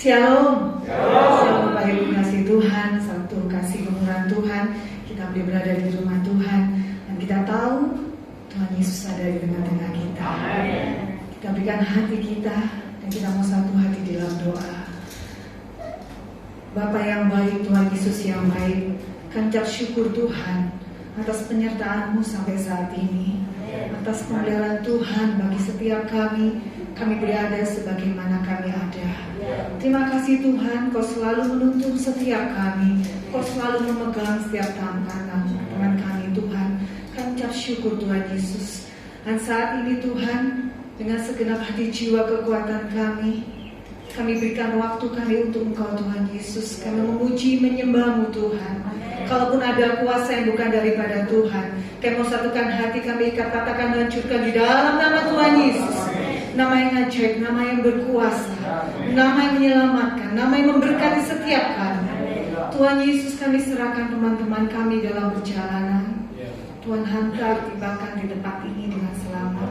Shalom. Shalom Bapak Ibu kasih Tuhan, satu kasih kemurahan Tuhan. Kita boleh berada di rumah Tuhan dan kita tahu Tuhan Yesus ada di tengah-tengah kita. Kita berikan hati kita dan kita mau satu hati di dalam doa. Bapa yang baik, Tuhan Yesus yang baik, kami ucap syukur Tuhan atas penyertaan-Mu sampai saat ini, atas pemeliharaan Tuhan bagi setiap kami berada sebagaimana kami ada. Terima kasih Tuhan, Kau selalu menuntun setiap kami, Kau selalu memegang setiap tangan kami Tuhan. Kami ucap syukur Tuhan Yesus. Dan saat ini Tuhan, dengan segenap hati jiwa kekuatan kami berikan waktu kami untuk Engkau Tuhan Yesus. Kami memuji menyembah-Mu Tuhan. Kalaupun ada kuasa yang bukan daripada Tuhan, kami mau satukan hati kami, katakan hancurkan di dalam nama Tuhan Yesus. Nama yang ajaib, nama yang berkuasa, nama yang menyelamatkan, nama yang memberkati setiap kami. Tuhan Yesus, kami serahkan teman-teman kami dalam perjalanan. Tuhan hantar tibakan di tempat ini dengan selamat.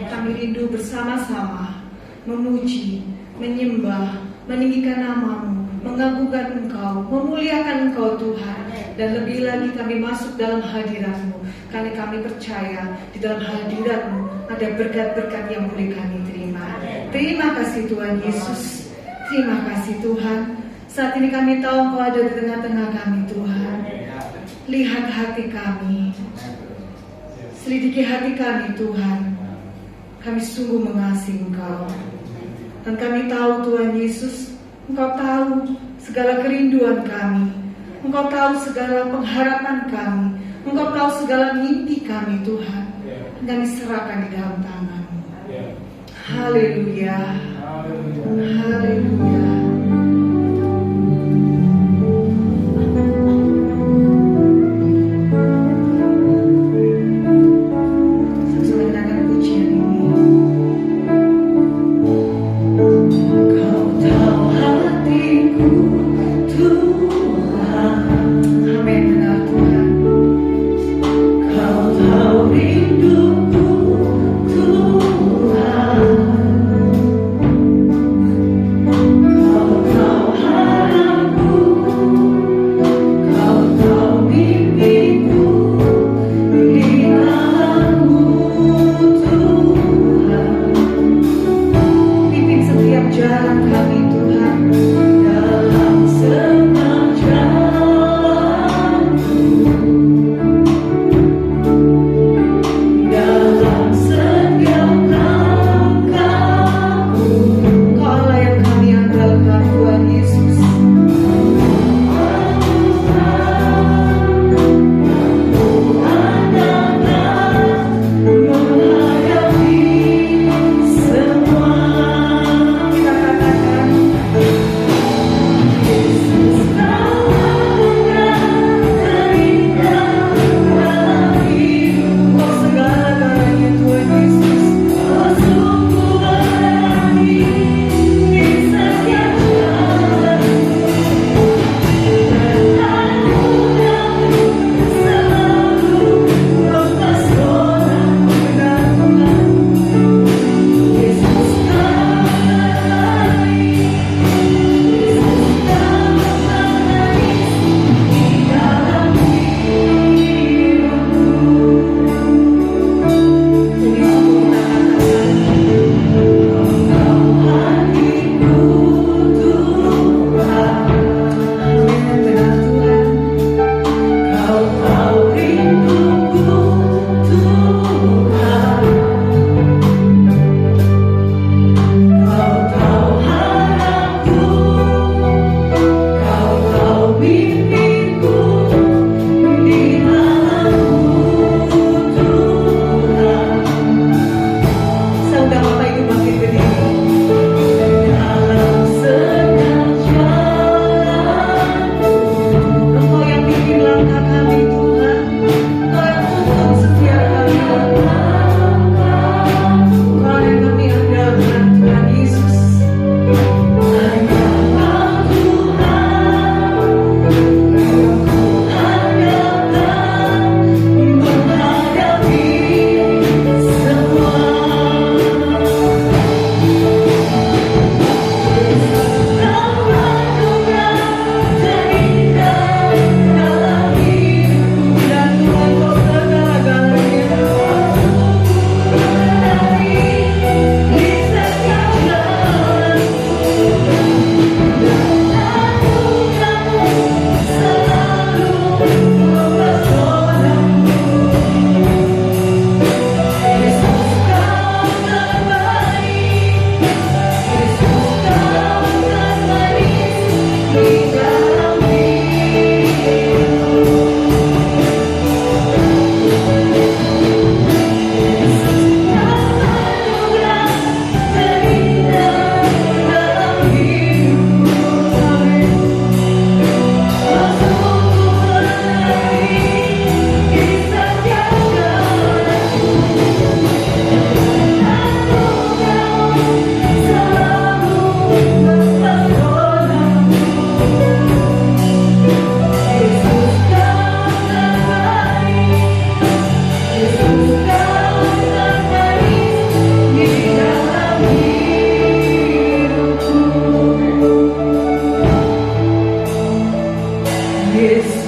Kami rindu bersama-sama memuji, menyembah, meninggikan nama-Mu, mengagungkan Engkau, memuliakan Engkau Tuhan. Dan lebih lagi kami masuk dalam hadirat-Mu, karena kami percaya di dalam hadirat-Mu ada berkat-berkat yang boleh kami terima. Terima kasih Tuhan Yesus. Terima kasih Tuhan. Saat ini kami tahu Engkau ada di tengah-tengah kami Tuhan. Lihat hati kami, selidiki hati kami Tuhan. Kami sungguh mengasihi Engkau. Dan kami tahu Tuhan Yesus, Engkau tahu segala kerinduan kami, Engkau tahu segala pengharapan kami, Engkau tahu segala mimpi kami Tuhan. Dan diserahkan di dalam tangan-Mu. Haleluya. Haleluya. Kau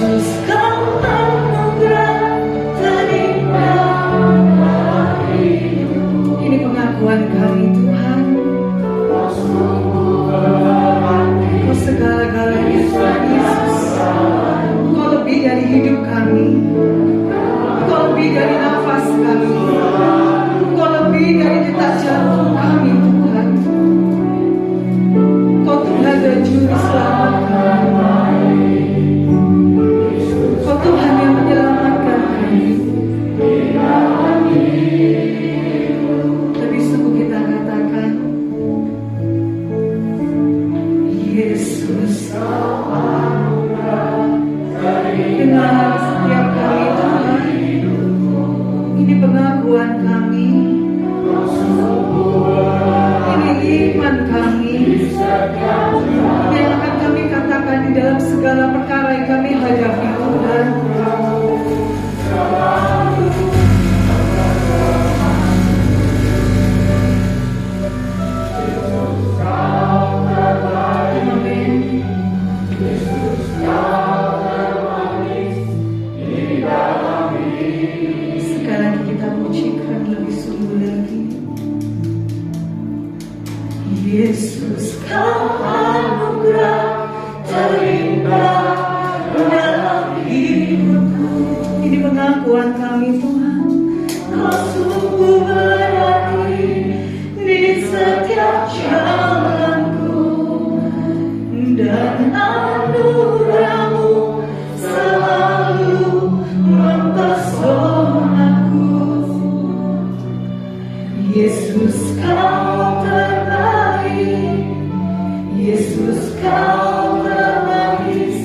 Yesus, Kau anugerah terindah. Ini pengakuan kami Tuhan. Kau segala-galanya Tuhan Yesus. Kau lebih dari hidup kami. Kau lebih dari nafas kami. Kau lebih dari detak jantung kami Tuhan. Kau Tuhan dan Juru Selamat kami. Kau Tuhan yang menyelamatkan kami. Lebih sungguh kita katakan, Yesus, dengan setiap kali Tuhan. Ini pengakuan kami. Ini iman kami. Yang akan kami katakan di dalam segala perkara yang kami hadapi Tuhan. Sekali lagi kita pujikan lebih sungguh lagi. Yesus, Kau anugerah terindah dalam hidupku. Ini pengakuan kami Tuhan. Kau sungguh berarti di setiap jalanku, dan anugerah-Mu selalu mempesonaku. Yesus, Kau terbaik. Yesus, Kau terbaik.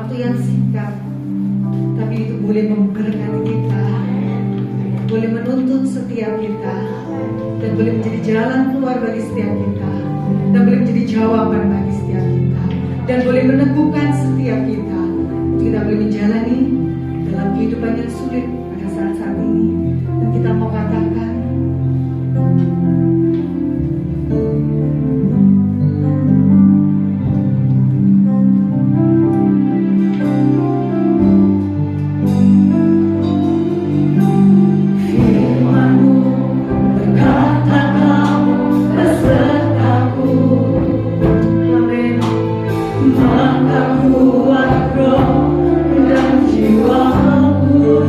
waktu yang singkat, tapi itu boleh memberkati kita, boleh menuntun setiap kita, dan boleh menjadi jalan keluar bagi setiap kita, dan boleh menjadi jawaban bagi setiap kita, dan boleh meneguhkan setiap kita. Kita boleh menjalani dalam kehidupan yang sulit pada saat-saat ini, dan kita mau katakan, maka kuat roh dan jiwaku.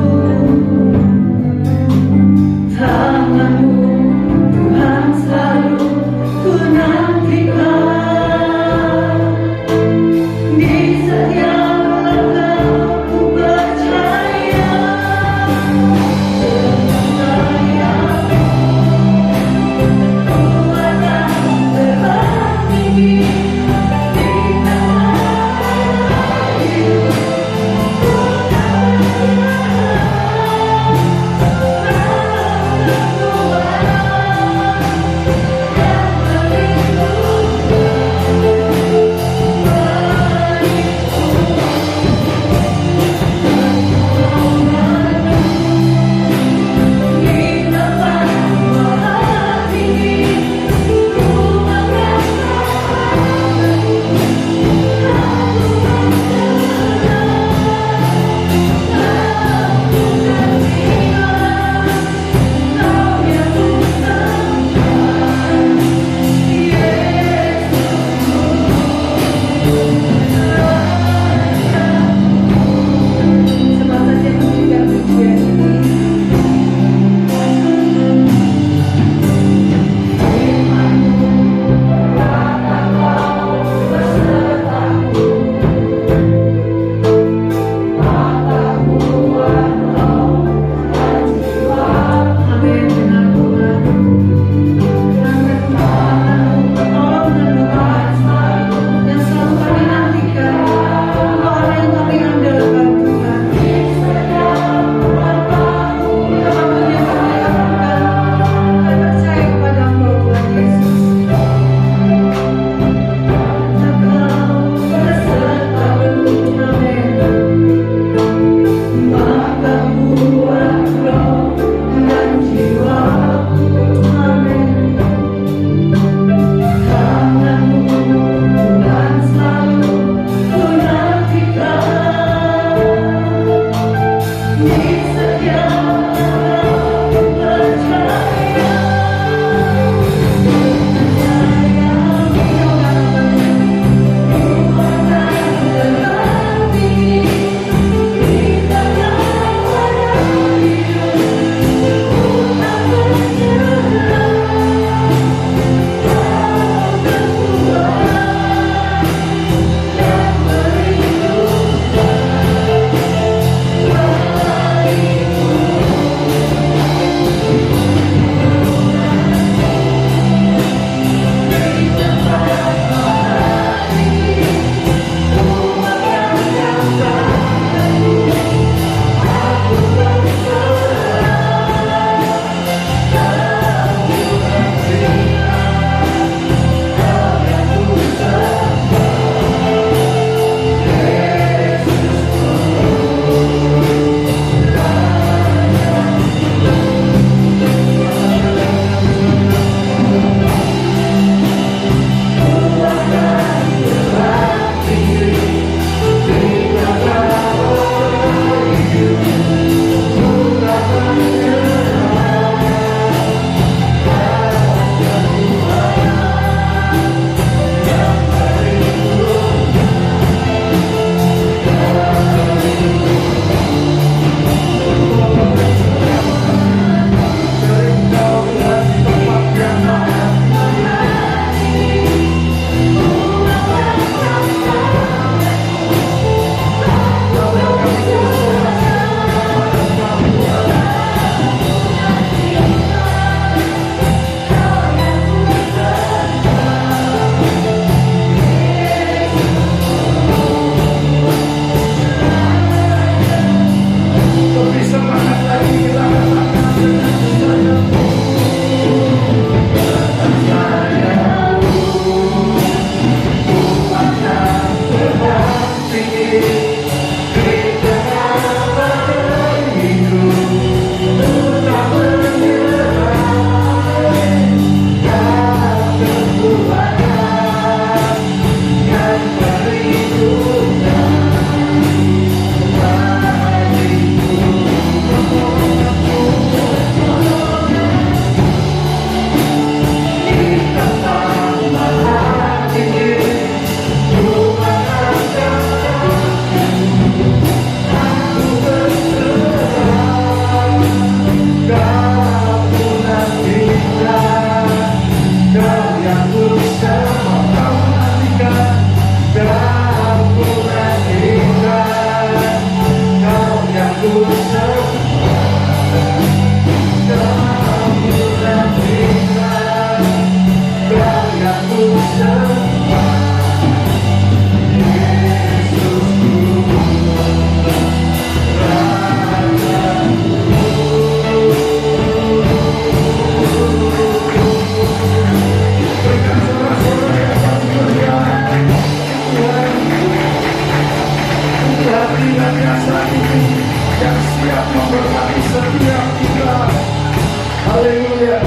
Haleluya.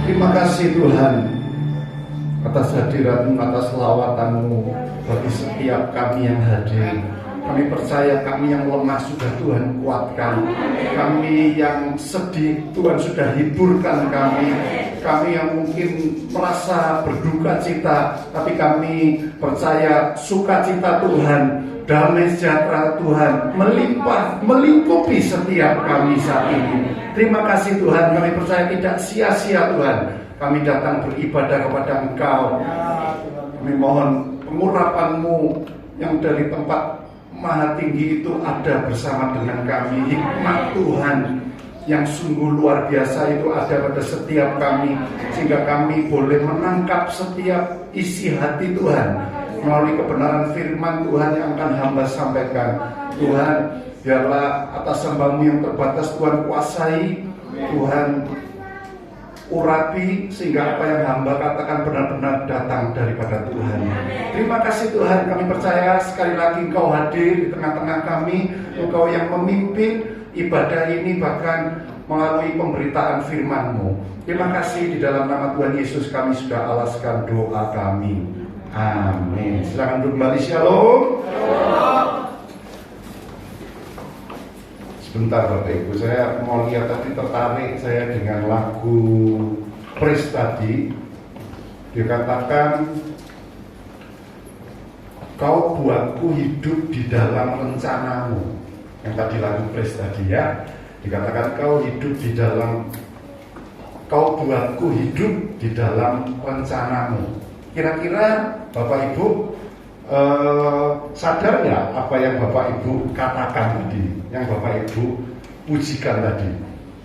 Terima kasih Tuhan atas hadirat-Mu, atas lawatan-Mu bagi setiap kami yang hadir. Kami percaya kami yang lemah sudah Tuhan kuatkan. Kami yang sedih Tuhan sudah hiburkan kami. Kami yang mungkin merasa berduka cita, tapi kami percaya sukacita Tuhan, damai sejahtera Tuhan melimpah, melingkupi setiap kami saat ini. Terima kasih Tuhan, kami percaya tidak sia-sia Tuhan. Kami datang beribadah kepada Engkau. Kami mohon pengurapan-Mu yang dari tempat Maha Tinggi itu ada bersama dengan kami. Hikmat Tuhan yang sungguh luar biasa itu ada pada setiap kami, sehingga kami boleh menangkap setiap isi hati Tuhan melalui kebenaran firman Tuhan yang akan hamba sampaikan. Tuhan, biarlah atas hamba-Mu yang terbatas Tuhan kuasai, Tuhan urapi, sehingga apa yang hamba katakan benar-benar datang daripada Tuhan. Terima kasih Tuhan, kami percaya sekali lagi Engkau hadir di tengah-tengah kami. Engkau yang memimpin ibadah ini bahkan melalui pemberitaan firman-Mu. Terima kasih, di dalam nama Tuhan Yesus kami sudah alaskan doa kami. Amin. Silakan duduk kembali. Shalom. Sebentar Bapak Ibu, saya mau lihat tadi, tertarik saya dengan lagu Praise tadi. Dikatakan, Kau buatku hidup di dalam rencana-Mu. Yang tadi lagu Praise tadi ya. Dikatakan Kau hidup di dalam, Kau buatku hidup di dalam rencana-Mu. Kira-kira Bapak Ibu sadar nggak apa yang Bapak Ibu katakan tadi, yang Bapak Ibu pujikan tadi?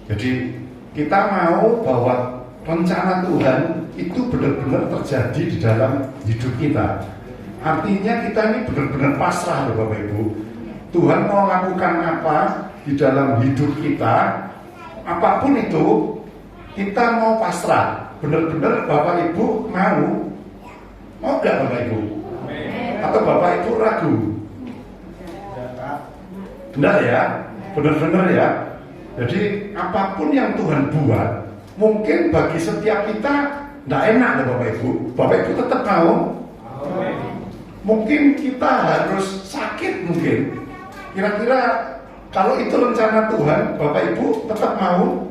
Jadi kita mau bahwa rencana Tuhan itu benar-benar terjadi di dalam hidup kita. Artinya kita ini benar-benar pasrah loh Bapak Ibu. Tuhan mau lakukan apa di dalam hidup kita, apapun itu kita mau pasrah. Benar-benar Bapak Ibu mau nggak Bapak Ibu? Atau Bapak Ibu ragu? Benar ya? Benar-benar ya? Jadi apapun yang Tuhan buat, mungkin bagi setiap kita tidak enak ya Bapak Ibu. Bapak Ibu tetap mau? Mungkin kita harus sakit mungkin. Kira-kira kalau itu rencana Tuhan, Bapak Ibu tetap mau?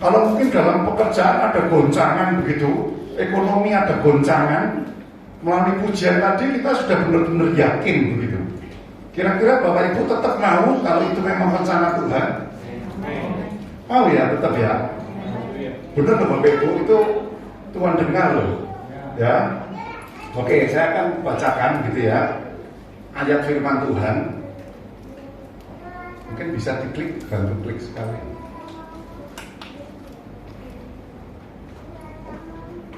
Kalau mungkin dalam pekerjaan ada goncangan begitu, ekonomi ada goncangan, melalui pujian tadi kita sudah benar-benar yakin begitu. Kira-kira Bapak Ibu tetap mau kalau itu memang rencana Tuhan? Mau ya, tetap ya. Benar loh Bapak Ibu, itu Tuhan dengar loh. Ya. Oke, saya akan bacakan gitu ya ayat firman Tuhan. Mungkin bisa diklik, bantu klik sekali.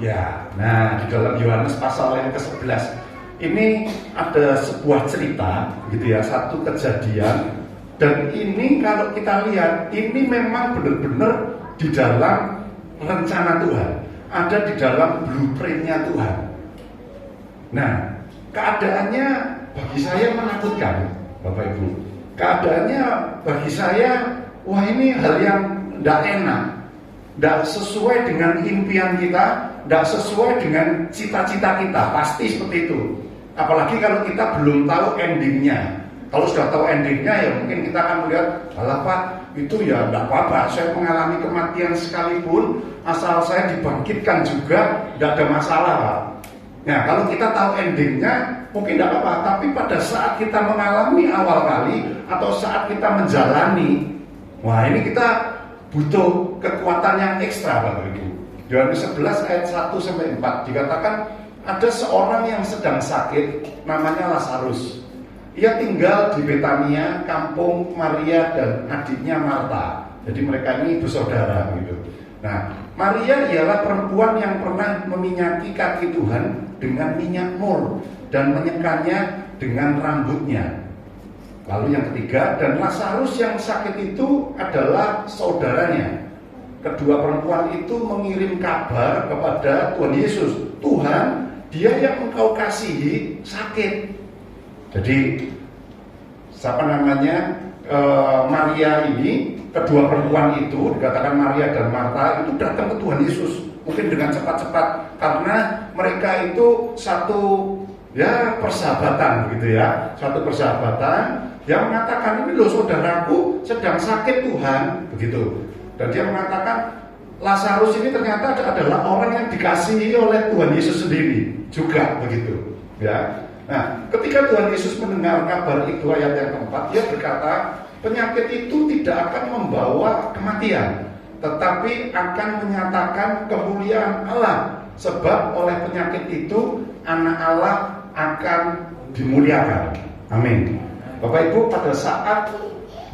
Ya, nah di dalam Yohanes pasal yang ke-11 ini ada sebuah cerita gitu ya, satu kejadian, dan ini kalau kita lihat ini memang benar-benar di dalam rencana Tuhan, ada di dalam blueprintnya Tuhan. Nah, keadaannya bagi saya menakutkan Bapak Ibu. Keadaannya bagi saya, wah ini hal yang tidak enak, tidak sesuai dengan impian kita, tidak sesuai dengan cita-cita kita, pasti seperti itu. Apalagi kalau kita belum tahu endingnya. Kalau sudah tahu endingnya ya mungkin kita akan melihat, alah Pak, itu ya tidak apa-apa, saya mengalami kematian sekalipun, asal saya dibangkitkan juga, tidak ada masalah Pak. Nah kalau kita tahu endingnya mungkin tidak apa-apa, tapi pada saat kita mengalami awal kali atau saat kita menjalani, wah ini kita butuh kekuatan yang ekstra Bapak Ibu. Yohanes 11 ayat 1-4 dikatakan ada seorang yang sedang sakit, namanya Lazarus. Ia tinggal di Betania, kampung Maria dan adiknya Marta. Jadi mereka ini bersaudara gitu. Nah, Maria ialah perempuan yang pernah meminyaki kaki Tuhan dengan minyak mur dan menyekannya dengan rambutnya. Lalu yang ketiga, dan Lazarus yang sakit itu adalah saudaranya. Kedua perempuan itu mengirim kabar kepada Tuhan Yesus, Tuhan, dia yang engkau kasihi sakit. Jadi siapa namanya, Maria ini, kedua perempuan itu, dikatakan Maria dan Marta, itu datang ke Tuhan Yesus mungkin dengan cepat-cepat karena mereka itu satu persahabatan gitu ya, satu persahabatan yang mengatakan ini loh saudaraku sedang sakit Tuhan begitu, dan dia mengatakan Lazarus ini ternyata adalah orang yang dikasihi oleh Tuhan Yesus sendiri juga begitu ya. Nah, ketika Tuhan Yesus mendengar kabar itu, ayat yang keempat, dia berkata penyakit itu tidak akan membawa kematian, tetapi akan menyatakan kemuliaan Allah, sebab oleh penyakit itu anak Allah akan dimuliakan. Amin. Bapak Ibu, pada saat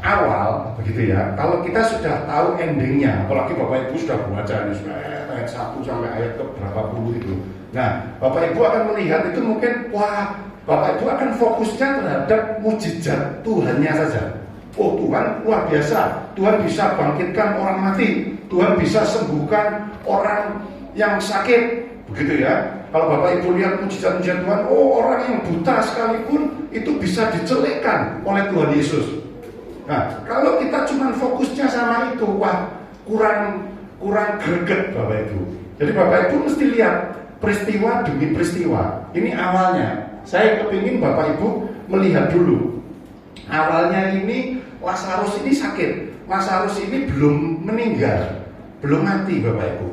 awal begitu ya, kalau kita sudah tahu endingnya, apalagi Bapak Ibu sudah baca ini sudah ayat 1 sampai ayat ke berapa puluh itu. Nah, Bapak Ibu akan melihat itu mungkin, wah, Bapak Ibu akan fokusnya terhadap mujizat Tuhannya saja. Oh, Tuhan luar biasa, Tuhan bisa bangkitkan orang mati, Tuhan bisa sembuhkan orang yang sakit, begitu ya. Kalau Bapak Ibu lihat mujizat-mujizat Tuhan, oh, orang yang buta sekalipun itu bisa dicelekkan oleh Tuhan Yesus. Nah, kalau kita cuma fokusnya sama itu, wah, kurang greget Bapak Ibu. Jadi Bapak Ibu mesti lihat peristiwa demi peristiwa. Ini awalnya. Saya kepingin Bapak Ibu melihat dulu. Awalnya ini Lazarus ini sakit. Lazarus ini belum meninggal, belum mati Bapak Ibu,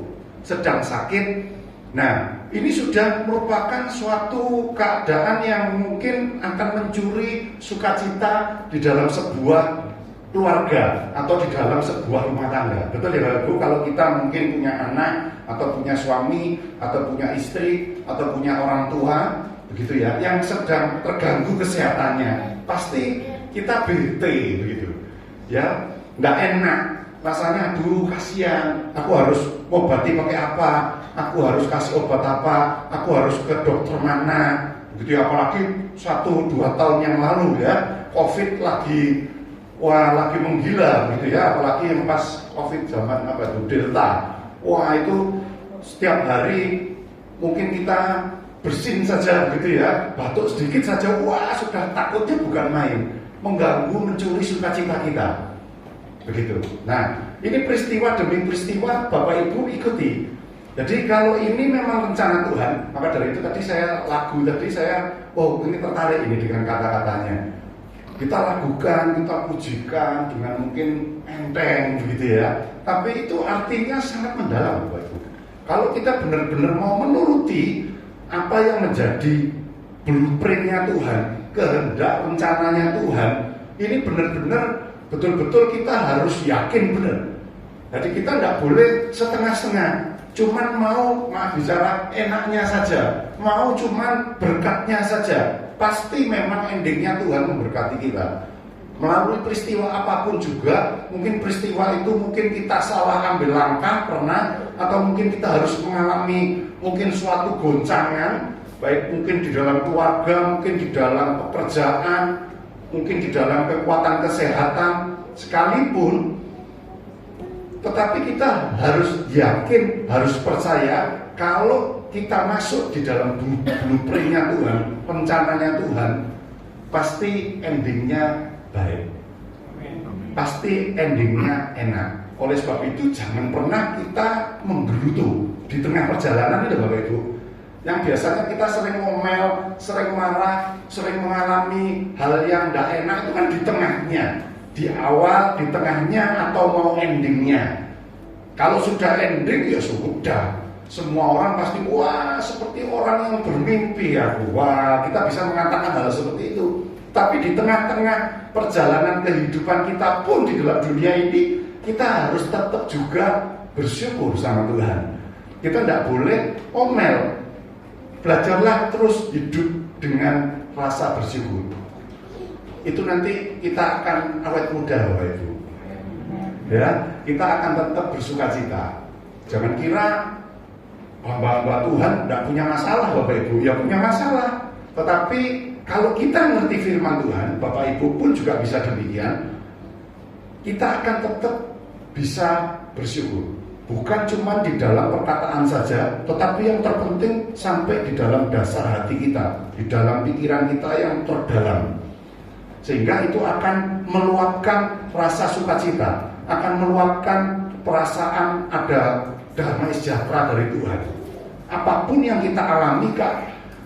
sedang sakit. Nah, ini sudah merupakan suatu keadaan yang mungkin akan mencuri sukacita di dalam sebuah keluarga atau di dalam sebuah rumah tangga. Betul ya Bapak Ibu? Kalau kita mungkin punya anak atau punya suami atau punya istri atau punya orang tua begitu ya, yang sedang terganggu kesehatannya, pasti kita bete begitu ya, nggak enak rasanya. Aduh, kasihan, aku harus obati pakai apa, aku harus kasih obat apa, aku harus ke dokter mana begitu ya. Apalagi 1-2 tahun yang lalu ya, COVID lagi menggila gitu ya, apalagi yang pas COVID zaman apa itu Delta. Wah, itu setiap hari mungkin kita bersin saja gitu ya, batuk sedikit saja, wah, sudah takutnya bukan main, mengganggu, mencuri sukacita kita begitu. Nah, ini peristiwa demi peristiwa Bapak Ibu ikuti. Jadi kalau ini memang rencana Tuhan, maka dari itu tadi saya ini tertarik ini dengan kata-katanya. Kita lakukan, kita pujikan dengan mungkin enteng begitu ya, tapi itu artinya sangat mendalam Bapak Ibu. Kalau kita benar-benar mau menuruti apa yang menjadi blueprintnya Tuhan, kehendak rencananya Tuhan, ini benar-benar betul-betul kita harus yakin benar. Jadi kita nggak boleh setengah-setengah, cuman mau bicara enaknya saja, mau cuman berkatnya saja. Pasti memang endingnya Tuhan memberkati kita melalui peristiwa apapun juga. Mungkin peristiwa itu mungkin kita salah ambil langkah pernah, atau mungkin kita harus mengalami mungkin suatu goncangan, baik mungkin di dalam keluarga, mungkin di dalam pekerjaan, mungkin di dalam kekuatan kesehatan sekalipun. Tetapi kita harus yakin, harus percaya kalau kita masuk di dalam blueprintnya Tuhan, rencananya Tuhan, pasti endingnya baik, pasti endingnya enak. Oleh sebab itu jangan pernah kita menggerutu di tengah perjalanan itu Bapak Ibu. Yang biasanya kita sering ngomel, sering marah, sering mengalami hal yang tidak enak itu kan di tengahnya, di awal, di tengahnya, atau mau endingnya. Kalau sudah ending ya sudah, semua orang pasti wah seperti orang yang bermimpi ya. Wah, kita bisa mengatakan hal seperti itu. Tapi di tengah-tengah perjalanan kehidupan kita pun di dalam dunia ini, kita harus tetap juga bersyukur sama Tuhan. Kita tidak boleh omel. Belajarlah terus hidup dengan rasa bersyukur. Itu nanti kita akan awet muda Bapak Ibu. Ya, kita akan tetap bersukacita. Jangan kira hamba-hamba Tuhan tidak punya masalah Bapak Ibu. Ya punya masalah. Tetapi kalau kita ngerti firman Tuhan, Bapak Ibu pun juga bisa demikian. Kita akan tetap bisa bersyukur. Bukan cuma di dalam perkataan saja, tetapi yang terpenting sampai di dalam dasar hati kita, di dalam pikiran kita yang terdalam. sehingga itu akan meluapkan rasa sukacita, akan meluapkan perasaan ada damai sejahtera dari Tuhan. Apapun yang kita alami,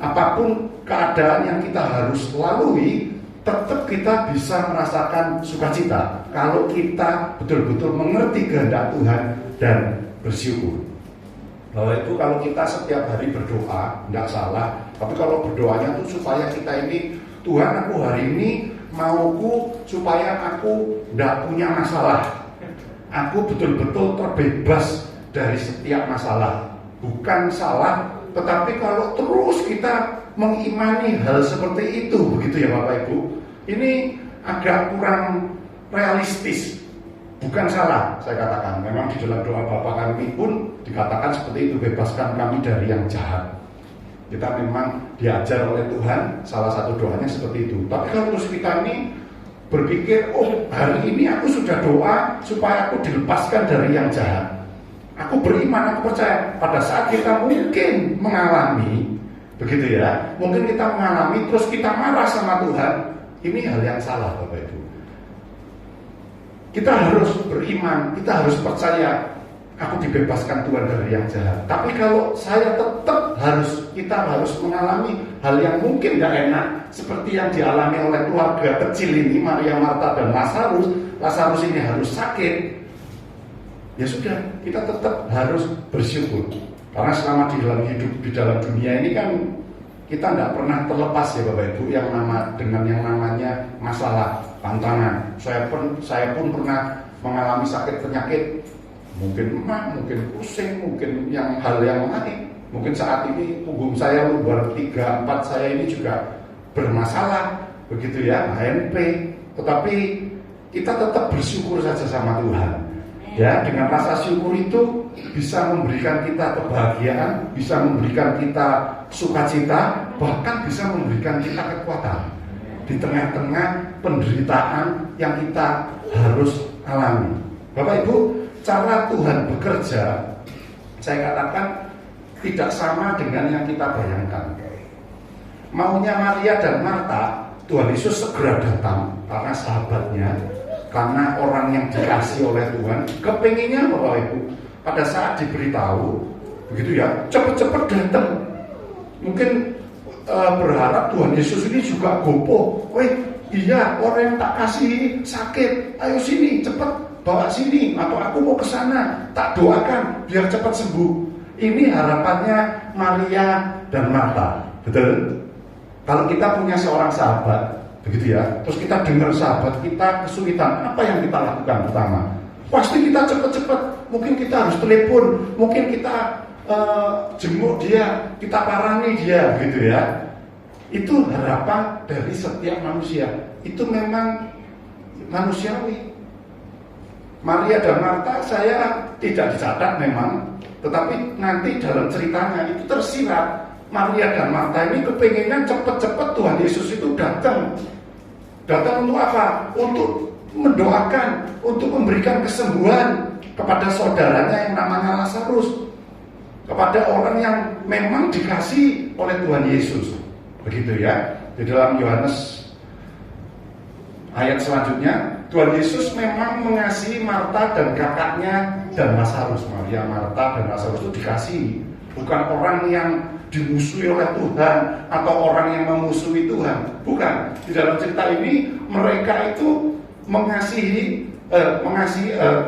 apapun keadaan yang kita harus lalui, tetap kita bisa merasakan sukacita kalau kita betul-betul mengerti kehendak Tuhan dan bersyukur. Bahwa itu kalau kita setiap hari berdoa, tidak salah, tapi kalau berdoanya itu supaya kita ini, Tuhan, aku hari ini mauku supaya aku tidak punya masalah, aku betul-betul terbebas dari setiap masalah. Bukan salah, tetapi kalau terus kita mengimani hal seperti itu, begitu ya Bapak Ibu, ini agak kurang realistis. Bukan salah, saya katakan. Memang di dalam doa Bapa kami pun dikatakan seperti itu, bebaskan kami dari yang jahat. Kita memang diajar oleh Tuhan, salah satu doanya seperti itu. Tapi kalau terus kita ini berpikir, oh hari ini aku sudah doa supaya aku dilepaskan dari yang jahat, aku beriman, aku percaya. Pada saat kita mungkin mengalami, begitu ya, mungkin kita mengalami terus kita marah sama Tuhan, ini hal yang salah Bapak Ibu. Kita harus beriman, kita harus percaya, aku dibebaskan Tuhan dari yang jahat. Tapi kalau saya tetap kita harus mengalami hal yang mungkin tidak enak, seperti yang dialami oleh keluarga kecil ini, Maria, Marta, dan Lazarus. Lazarus ini harus sakit. Ya sudah, kita tetap harus bersyukur. Karena selama di dalam hidup, di dalam dunia ini kan kita tidak pernah terlepas ya Bapak Ibu dengan yang namanya masalah, tantangan. Saya pun pernah mengalami sakit penyakit, mungkin emah, mungkin pusing, mungkin hal yang lain. Mungkin saat ini punggung saya lumbar 3, 4 saya ini juga bermasalah, begitu ya, HNP. Tetapi kita tetap bersyukur saja sama Tuhan. Ya, dengan rasa syukur itu bisa memberikan kita kebahagiaan, bisa memberikan kita sukacita, bahkan bisa memberikan kita kekuatan di tengah-tengah penderitaan yang kita harus alami. Bapak Ibu, cara Tuhan bekerja, saya katakan tidak sama dengan yang kita bayangkan. Maunya Maria dan Marta, Tuhan Yesus segera datang karena sahabatnya, karena orang yang dikasih oleh Tuhan. Kepenginnya Bapak Ibu, pada saat diberitahu, begitu ya, cepat-cepat datang. Mungkin berharap Tuhan Yesus ini juga gopoh. Iya, orang yang tak kasih sakit, ayo sini, cepat bawa sini, atau aku mau ke sana, tak doakan biar cepat sembuh. Ini harapannya Maria dan Marta, betul? Kalau kita punya seorang sahabat, begitu ya, terus kita dengar sahabat kita kesulitan, apa yang kita lakukan pertama? Pasti kita cepat-cepat, mungkin kita harus telepon, mungkin kita jenguk dia, kita parani dia, gitu ya. Itu harapan dari setiap manusia. Itu memang manusiawi. Maria dan Marta saya tidak dicatat memang, tetapi nanti dalam ceritanya itu tersirat. Maria dan Marta ini kepengennya cepat-cepat Tuhan Yesus itu datang. Datang untuk apa? Untuk mendoakan, untuk memberikan kesembuhan kepada saudaranya yang namanya Lazarus, kepada orang yang memang dikasih oleh Tuhan Yesus. Begitu ya. Di dalam Yohanes ayat selanjutnya, Tuhan Yesus memang mengasihi Marta dan kakaknya dan Lazarus. Maria, Marta, dan Lazarus itu dikasihi. Bukan orang yang dimusuhi oleh Tuhan atau orang yang memusuhi Tuhan. Bukan. Di dalam cerita ini mereka itu mengasihi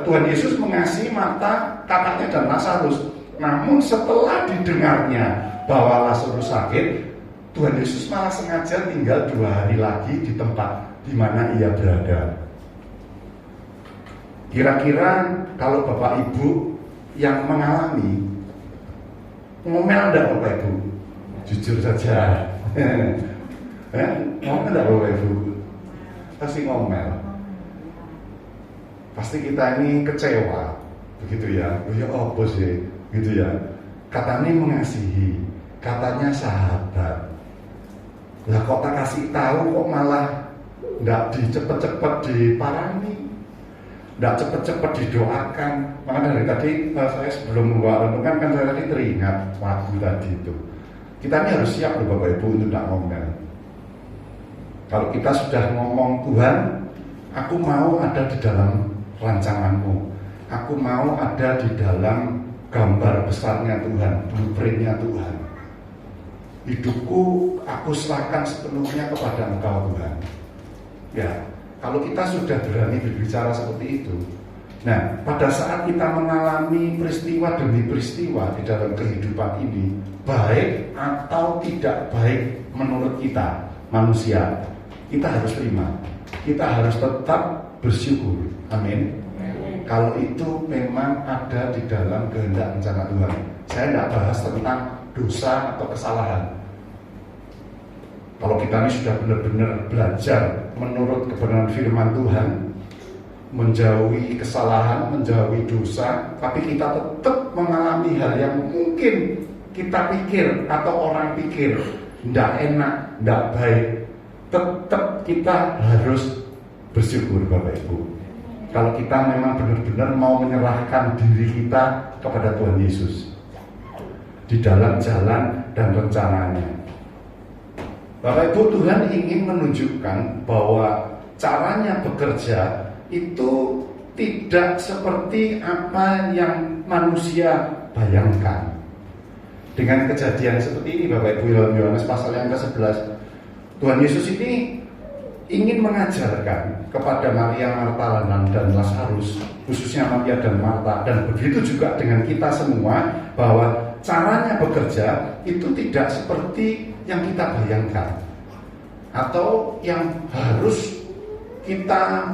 Tuhan Yesus mengasihi Marta, kakaknya, dan Lazarus. Namun setelah didengarnya bahwa Lazarus sakit, Tuhan Yesus malah sengaja tinggal 2 hari lagi di tempat di mana ia berada. Kira-kira kalau Bapak Ibu yang mengalami, ngomel enggak Bapak Ibu? Jujur saja. Ngomel enggak Bapak Ibu? Pasti ngomel. Pasti kita ini kecewa, begitu ya. Ya apa sih, gitu ya. Katanya mengasihi, katanya sahabat. Lah kok tak kasih tahu kok malah enggak cepet-cepet diparani, enggak cepet-cepet didoakan. Maka dari tadi saya sebelum membawa renungan kan saya tadi teringat waktu tadi itu. Kita ini harus siap loh Bapak Ibu untuk tidak ngomel. Kalau kita sudah ngomong, Tuhan, aku mau ada di dalam rancanganmu, aku mau ada di dalam gambar besarnya Tuhan, blueprintnya Tuhan. Hidupku aku serahkan sepenuhnya kepada Engkau, Tuhan. Ya, kalau kita sudah berani berbicara seperti itu, nah pada saat kita mengalami peristiwa demi peristiwa di dalam kehidupan ini, baik atau tidak baik menurut kita manusia, kita harus terima, kita harus tetap bersyukur. Amin. Kalau itu memang ada di dalam kehendak rencana Tuhan. Saya tidak bahas tentang dosa atau kesalahan. Kalau kita ini sudah benar-benar belajar menurut kebenaran firman Tuhan, menjauhi kesalahan, menjauhi dosa, tapi kita tetap mengalami hal yang mungkin kita pikir atau orang pikir tidak enak, tidak baik, tetap kita harus bersyukur, Bapak Ibu. Kalau kita memang benar-benar mau menyerahkan diri kita kepada Tuhan Yesus di dalam jalan dan rencananya. Bapak Ibu, Tuhan ingin menunjukkan bahwa caranya bekerja itu tidak seperti apa yang manusia bayangkan. Dengan kejadian seperti ini, Bapak Ibu, dalam Yohanes pasal yang ke-11, Tuhan Yesus ini ingin mengajarkan kepada Maria Magdalena dan Lazarus, khususnya Maria dan Marta, dan begitu juga dengan kita semua, bahwa caranya bekerja itu tidak seperti yang kita bayangkan atau yang harus kita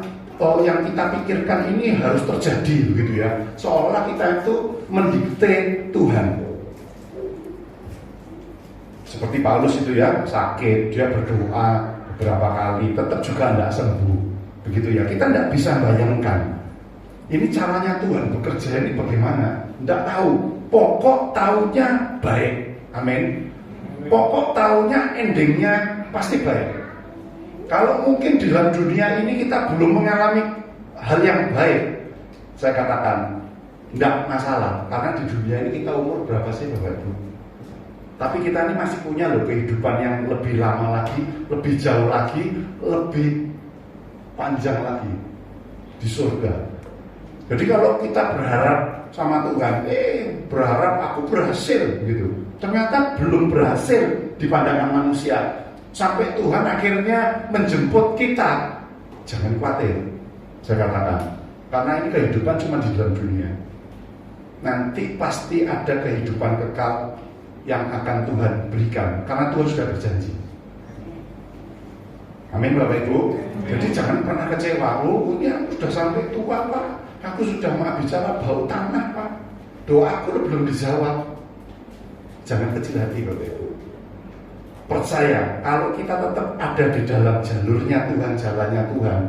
yang kita pikirkan ini harus terjadi, begitu ya, seolah kita itu mendikte Tuhan. Seperti Paulus itu ya, sakit, dia berdoa beberapa kali, tetap juga tidak sembuh, begitu ya. Kita tidak bisa bayangkan ini caranya Tuhan bekerja ini bagaimana, tidak tahu. Pokok tahunya baik, amin. Pokok tahunya endingnya pasti baik. Kalau mungkin di dalam dunia ini kita belum mengalami hal yang baik, saya katakan tidak masalah, karena di dunia ini kita umur berapa sih, Bapak Ibu? Tapi kita ini masih punya loh kehidupan yang lebih lama lagi, lebih jauh lagi, lebih panjang lagi di surga. Jadi kalau kita berharap sama Tuhan, berharap aku berhasil gitu, ternyata belum berhasil di pandangan manusia, sampai Tuhan akhirnya menjemput kita, jangan khawatir, saya katakan, karena ini kehidupan cuma di dalam dunia. Nanti pasti ada kehidupan kekal yang akan Tuhan berikan, karena Tuhan sudah berjanji. Amin, Bapak Ibu. Jadi jangan pernah kecewa. Ini aku sudah sampai tua, Pak, aku sudah mau bicara bau tanah, Pak, doaku belum dijawab. Jangan kecil hati, Bapak Ibu. Percaya, kalau kita tetap ada di dalam jalurnya Tuhan, jalannya Tuhan,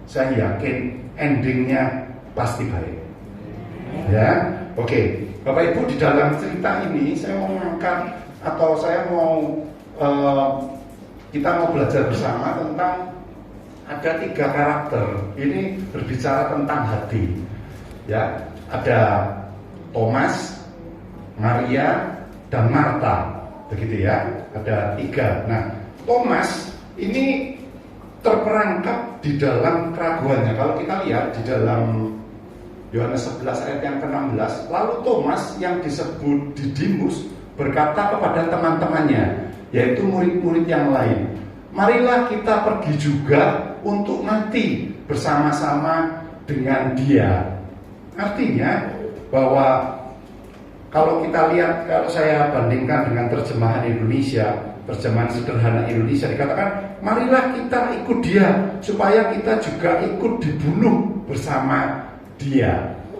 saya yakin endingnya pasti baik. Ya, oke. Bapak Ibu, di dalam cerita ini saya mau mengangkat, atau saya mau kita mau belajar bersama tentang ada 3 karakter. Ini berbicara tentang hati. Ya, ada Thomas, Maria, dan Marta. Begitu ya, ada 3. Nah, Thomas ini terperangkap di dalam keraguannya. Kalau kita lihat di dalam Yohanes 11 ayat yang ke-16, lalu Thomas yang disebut Didimus berkata kepada teman-temannya, yaitu murid-murid yang lain, marilah kita pergi juga untuk mati bersama-sama dengan dia. Artinya bahwa kalau kita lihat, kalau saya bandingkan dengan terjemahan Indonesia, terjemahan sederhana Indonesia, dikatakan marilah kita ikut dia supaya kita juga ikut dibunuh bersama dia.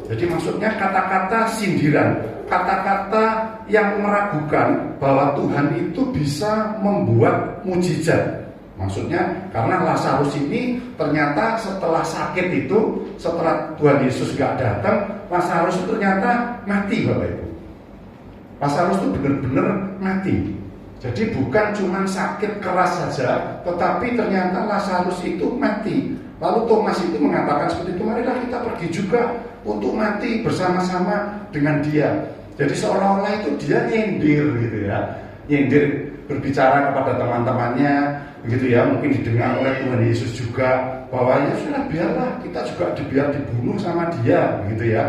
Jadi maksudnya kata-kata sindiran, kata-kata yang meragukan bahwa Tuhan itu bisa membuat mujizat. Maksudnya karena Lazarus ini ternyata setelah sakit itu, setelah Tuhan Yesus gak datang, Lazarus itu ternyata mati, Bapak Ibu. Lazarus itu benar-benar mati. Jadi bukan cuma sakit keras saja, tetapi ternyata Lazarus itu mati. Lalu Thomas itu mengatakan seperti itu, marilah kita pergi juga untuk mati bersama-sama dengan dia. Jadi seolah-olah itu dia nyindir gitu ya, nyindir berbicara kepada teman-temannya, begitu ya, mungkin didengar oleh Tuhan Yesus juga, bahwa ya sudah biarlah kita juga biar dibunuh sama dia, begitu ya.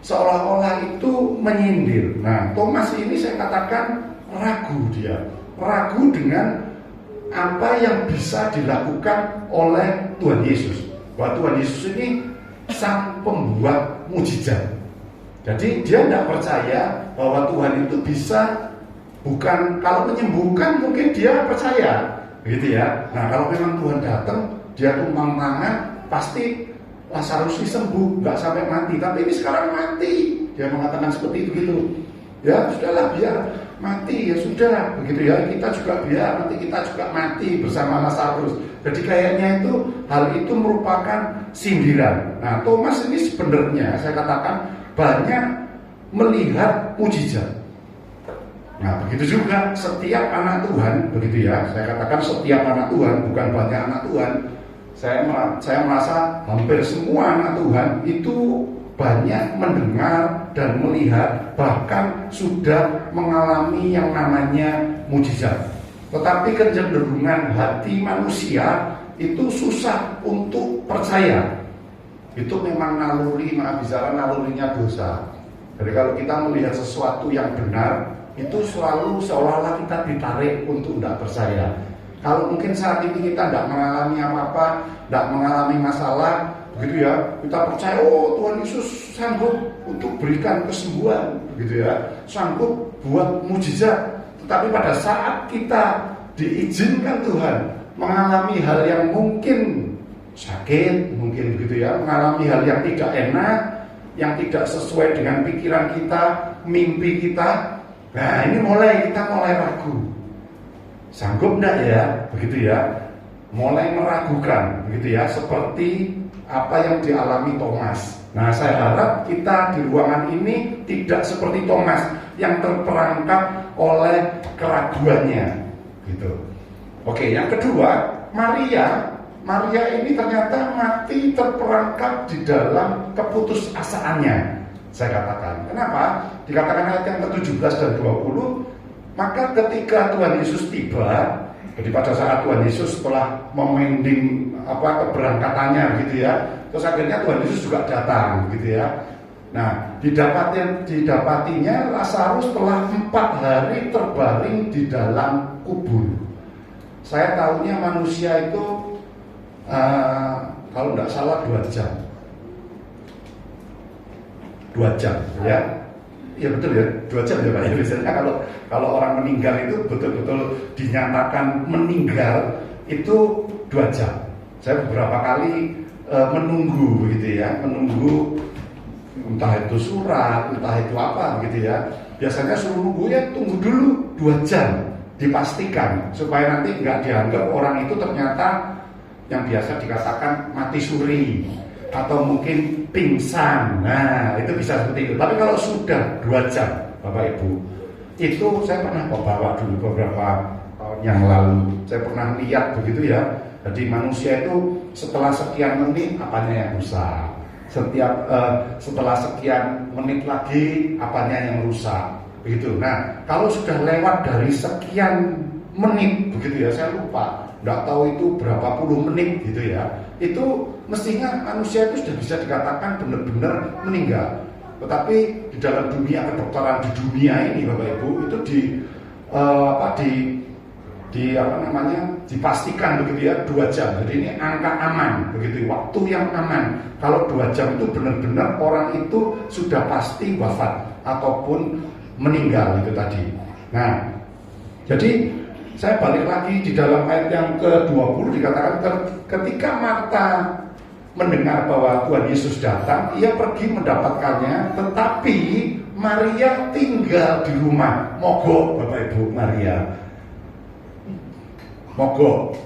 Seolah-olah itu menyindir. Nah, Thomas ini saya katakan ragu dia, ragu dengan apa yang bisa dilakukan oleh Tuhan Yesus. Bahwa Tuhan Yesus ini sang pembuat mujizat. Jadi dia tidak percaya bahwa Tuhan itu bisa, bukan kalau menyembuhkan mungkin dia percaya, gitu ya. Nah, kalau memang Tuhan datang, dia tumpang tangan, pasti Lazarus sembuh, nggak sampai mati. Tapi ini sekarang mati, dia mengatakan seperti itu gitu. Ya sudahlah, biar mati ya sudah, begitu ya. Kita juga biar nanti kita juga mati bersama Lazarus. Jadi kayaknya itu hal itu merupakan sindiran. Nah, Thomas ini sebenarnya saya katakan banyak melihat mujizat. Nah, begitu juga setiap anak Tuhan, begitu ya. Saya katakan setiap anak Tuhan, bukan banyak anak Tuhan. Saya merasa hampir semua anak Tuhan itu banyak mendengar dan melihat, bahkan sudah mengalami yang namanya mujizat. Tetapi kecenderungan hati manusia itu susah untuk percaya. Itu memang naluri, maaf bicara, nalurinya dosa. Jadi kalau kita melihat sesuatu yang benar, itu selalu seolah-olah kita ditarik untuk tidak percaya. Kalau mungkin saat ini kita tidak mengalami apa-apa, tidak mengalami masalah, begitu ya, kita percaya, oh Tuhan Yesus sanggup untuk berikan kesembuhan, begitu ya, sanggup buat mujizat. Tetapi pada saat kita diizinkan Tuhan mengalami hal yang mungkin sakit, mungkin begitu ya, mengalami hal yang tidak enak, yang tidak sesuai dengan pikiran kita, mimpi kita, nah ini kita mulai ragu. Sanggup enggak ya, begitu ya, mulai meragukan, begitu ya, seperti apa yang dialami Thomas. Nah, saya harap kita di ruangan ini tidak seperti Thomas yang terperangkap oleh keraguannya, gitu. Oke, yang kedua, Maria ini ternyata mati terperangkap di dalam keputusasaannya. Saya katakan, kenapa? Dikatakan ayat yang ke-17 dan 20. Maka ketika Tuhan Yesus tiba, jadi pada saat Tuhan Yesus setelah memending keberangkatannya gitu ya, terus akhirnya Tuhan Yesus juga datang gitu ya. Nah, didapatinya Lazarus telah 4 hari terbaring di dalam kubur. Saya tahunya manusia itu kalau tidak salah 2 jam. 2 jam ya. Iya betul ya, 2 jam ya Pak ya. Biasanya kalau orang meninggal itu betul-betul dinyatakan meninggal itu 2 jam. Saya beberapa kali menunggu begitu ya, menunggu entah itu surat, entah itu apa gitu ya. Biasanya suruh nunggu ya, tunggu dulu 2 jam, dipastikan supaya nanti nggak dianggap orang itu ternyata yang biasa dikatakan mati suri atau mungkin pingsan. Nah, itu bisa seperti itu. Tapi kalau sudah 2 jam, Bapak Ibu, itu saya pernah bawa dulu beberapa tahun yang lalu. Saya pernah lihat begitu ya. Jadi manusia itu setelah sekian menit apanya yang rusak. Setelah sekian menit lagi apanya yang rusak. Begitu. Nah, kalau sudah lewat dari sekian menit begitu ya, saya lupa. Nggak tahu itu berapa puluh menit gitu ya. Itu mestinya manusia itu sudah bisa dikatakan benar-benar meninggal. Tetapi di dalam dunia kedokteran di dunia ini Bapak Ibu itu dipastikan begitu ya 2 jam. Jadi ini angka aman begitu, waktu yang aman. Kalau 2 jam itu benar-benar orang itu sudah pasti wafat ataupun meninggal itu tadi. Nah, jadi saya balik lagi di dalam ayat yang ke-20 dikatakan ketika Marta mendengar bahwa Tuhan Yesus datang, ia pergi mendapatkannya, tetapi Maria tinggal di rumah. Mogok Bapak Ibu, Maria mogok.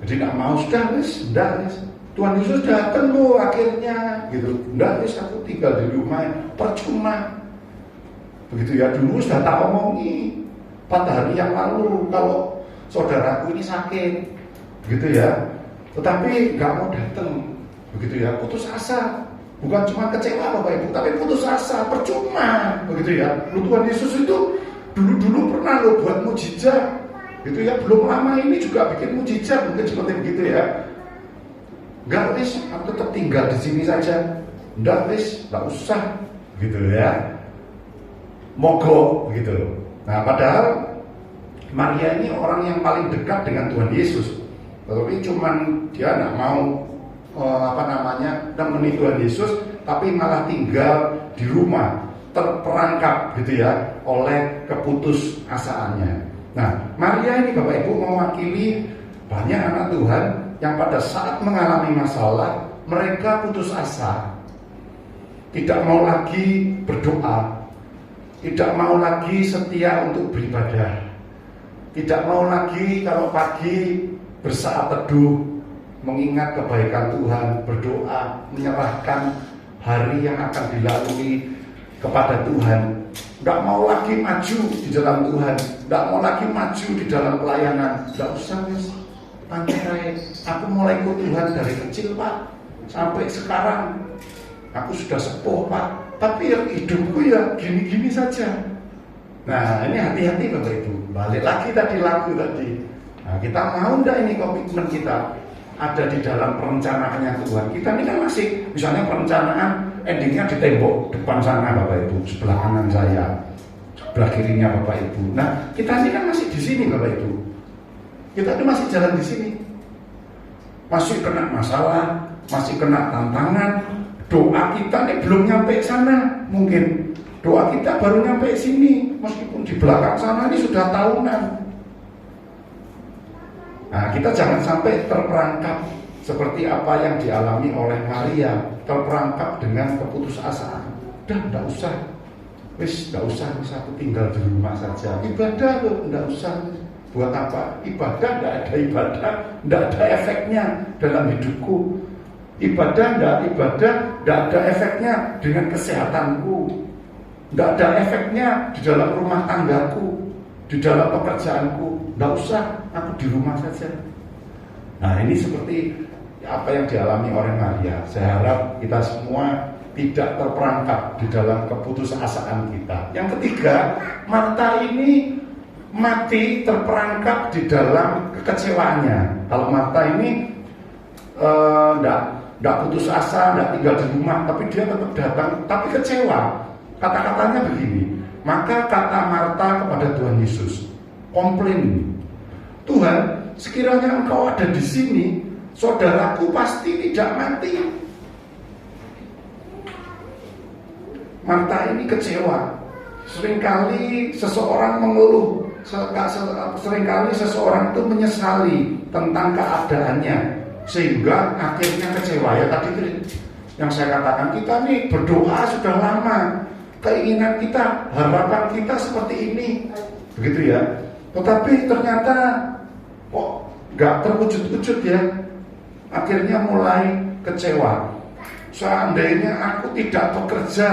Jadi nggak mau, sudah wis, Tuhan Yesus datang loh akhirnya gitu. Nggak wis, aku tinggal di rumah, percuma. Begitu ya, dulu sudah tak omongi 4 hari yang lalu kalau saudaraku ini sakit, begitu ya. Tetapi nggak mau datang, begitu ya. Putus asa, bukan cuma kecewa Bapak Ibu, tapi putus asa, percuma, begitu ya. Tuhan Yesus itu dulu-dulu pernah lo buat mujizat, gitu ya. Belum lama ini juga bikin mujizat, mungkin seperti begitu ya. Enggak wis, aku tetap tinggal di sini saja. Enggak wis, enggak usah, gitu ya. Mogok, gitu. Nah, padahal Maria ini orang yang paling dekat dengan Tuhan Yesus, tapi cuman dia nggak mau nemeni Tuhan Yesus, tapi malah tinggal di rumah, terperangkap gitu ya oleh keputusasaannya. Nah, Maria ini Bapak Ibu mewakili banyak anak Tuhan yang pada saat mengalami masalah mereka putus asa, tidak mau lagi berdoa, tidak mau lagi setia untuk beribadah, tidak mau lagi kalau pagi bersaat teduh, mengingat kebaikan Tuhan, berdoa, menyerahkan hari yang akan dilalui kepada Tuhan. Tidak mau lagi maju di dalam Tuhan, tidak mau lagi maju di dalam pelayanan. Tidak usah wis, pantai. Aku mulai ikut Tuhan dari kecil Pak, sampai sekarang. Aku sudah sepuh Pak, tapi hidupku ya gini-gini saja. Nah, ini hati-hati Bapak Ibu. Balik lagi tadi lagu tadi. Nah, kita mau enggak ini komitmen kita ada di dalam perencanaannya Tuhan. Kita ini kan masih, misalnya perencanaan endingnya di tembok depan sana Bapak Ibu, sebelah kanan saya, sebelah kirinya Bapak Ibu. Nah, kita ini kan masih di sini Bapak Ibu. Kita ini masih jalan di sini. Masih kena masalah, masih kena tantangan. Doa kita ini belum nyampe sana mungkin. Doa kita baru nyampe sini, meskipun di belakang sana ini sudah tahunan. Nah, kita jangan sampai terperangkap seperti apa yang dialami oleh Maria, terperangkap dengan keputusasaan. Udah, enggak usah. Wis, enggak usah, aku tinggal di rumah saja. Ibadah loh, enggak usah. Buat apa? Ibadah, enggak ada ibadah, enggak ada efeknya dalam hidupku. Ibadah, enggak ada efeknya dengan kesehatanku. Tidak ada efeknya di dalam rumah tanggaku, di dalam pekerjaanku. Tidak usah, aku di rumah saja. Nah, ini seperti apa yang dialami oleh Maria. Saya harap kita semua tidak terperangkap di dalam keputusasaan kita. Yang ketiga, Marta ini mati terperangkap di dalam kekecewaannya. Kalau Marta ini tidak putus asa, tidak tinggal di rumah, tapi dia tetap datang, tapi kecewa. Kata-katanya begini, maka kata Marta kepada Tuhan Yesus, komplain, Tuhan, sekiranya engkau ada di sini, saudaraku pasti tidak mati. Marta ini kecewa. Seringkali seseorang mengeluh, seringkali seseorang itu menyesali tentang keadaannya, sehingga akhirnya kecewa. Ya tadi yang saya katakan, kita nih berdoa sudah lama, keinginan kita, harapan kita seperti ini, begitu ya. Tetapi ternyata kok nggak terwujud-wujud ya. Akhirnya mulai kecewa. Seandainya aku tidak bekerja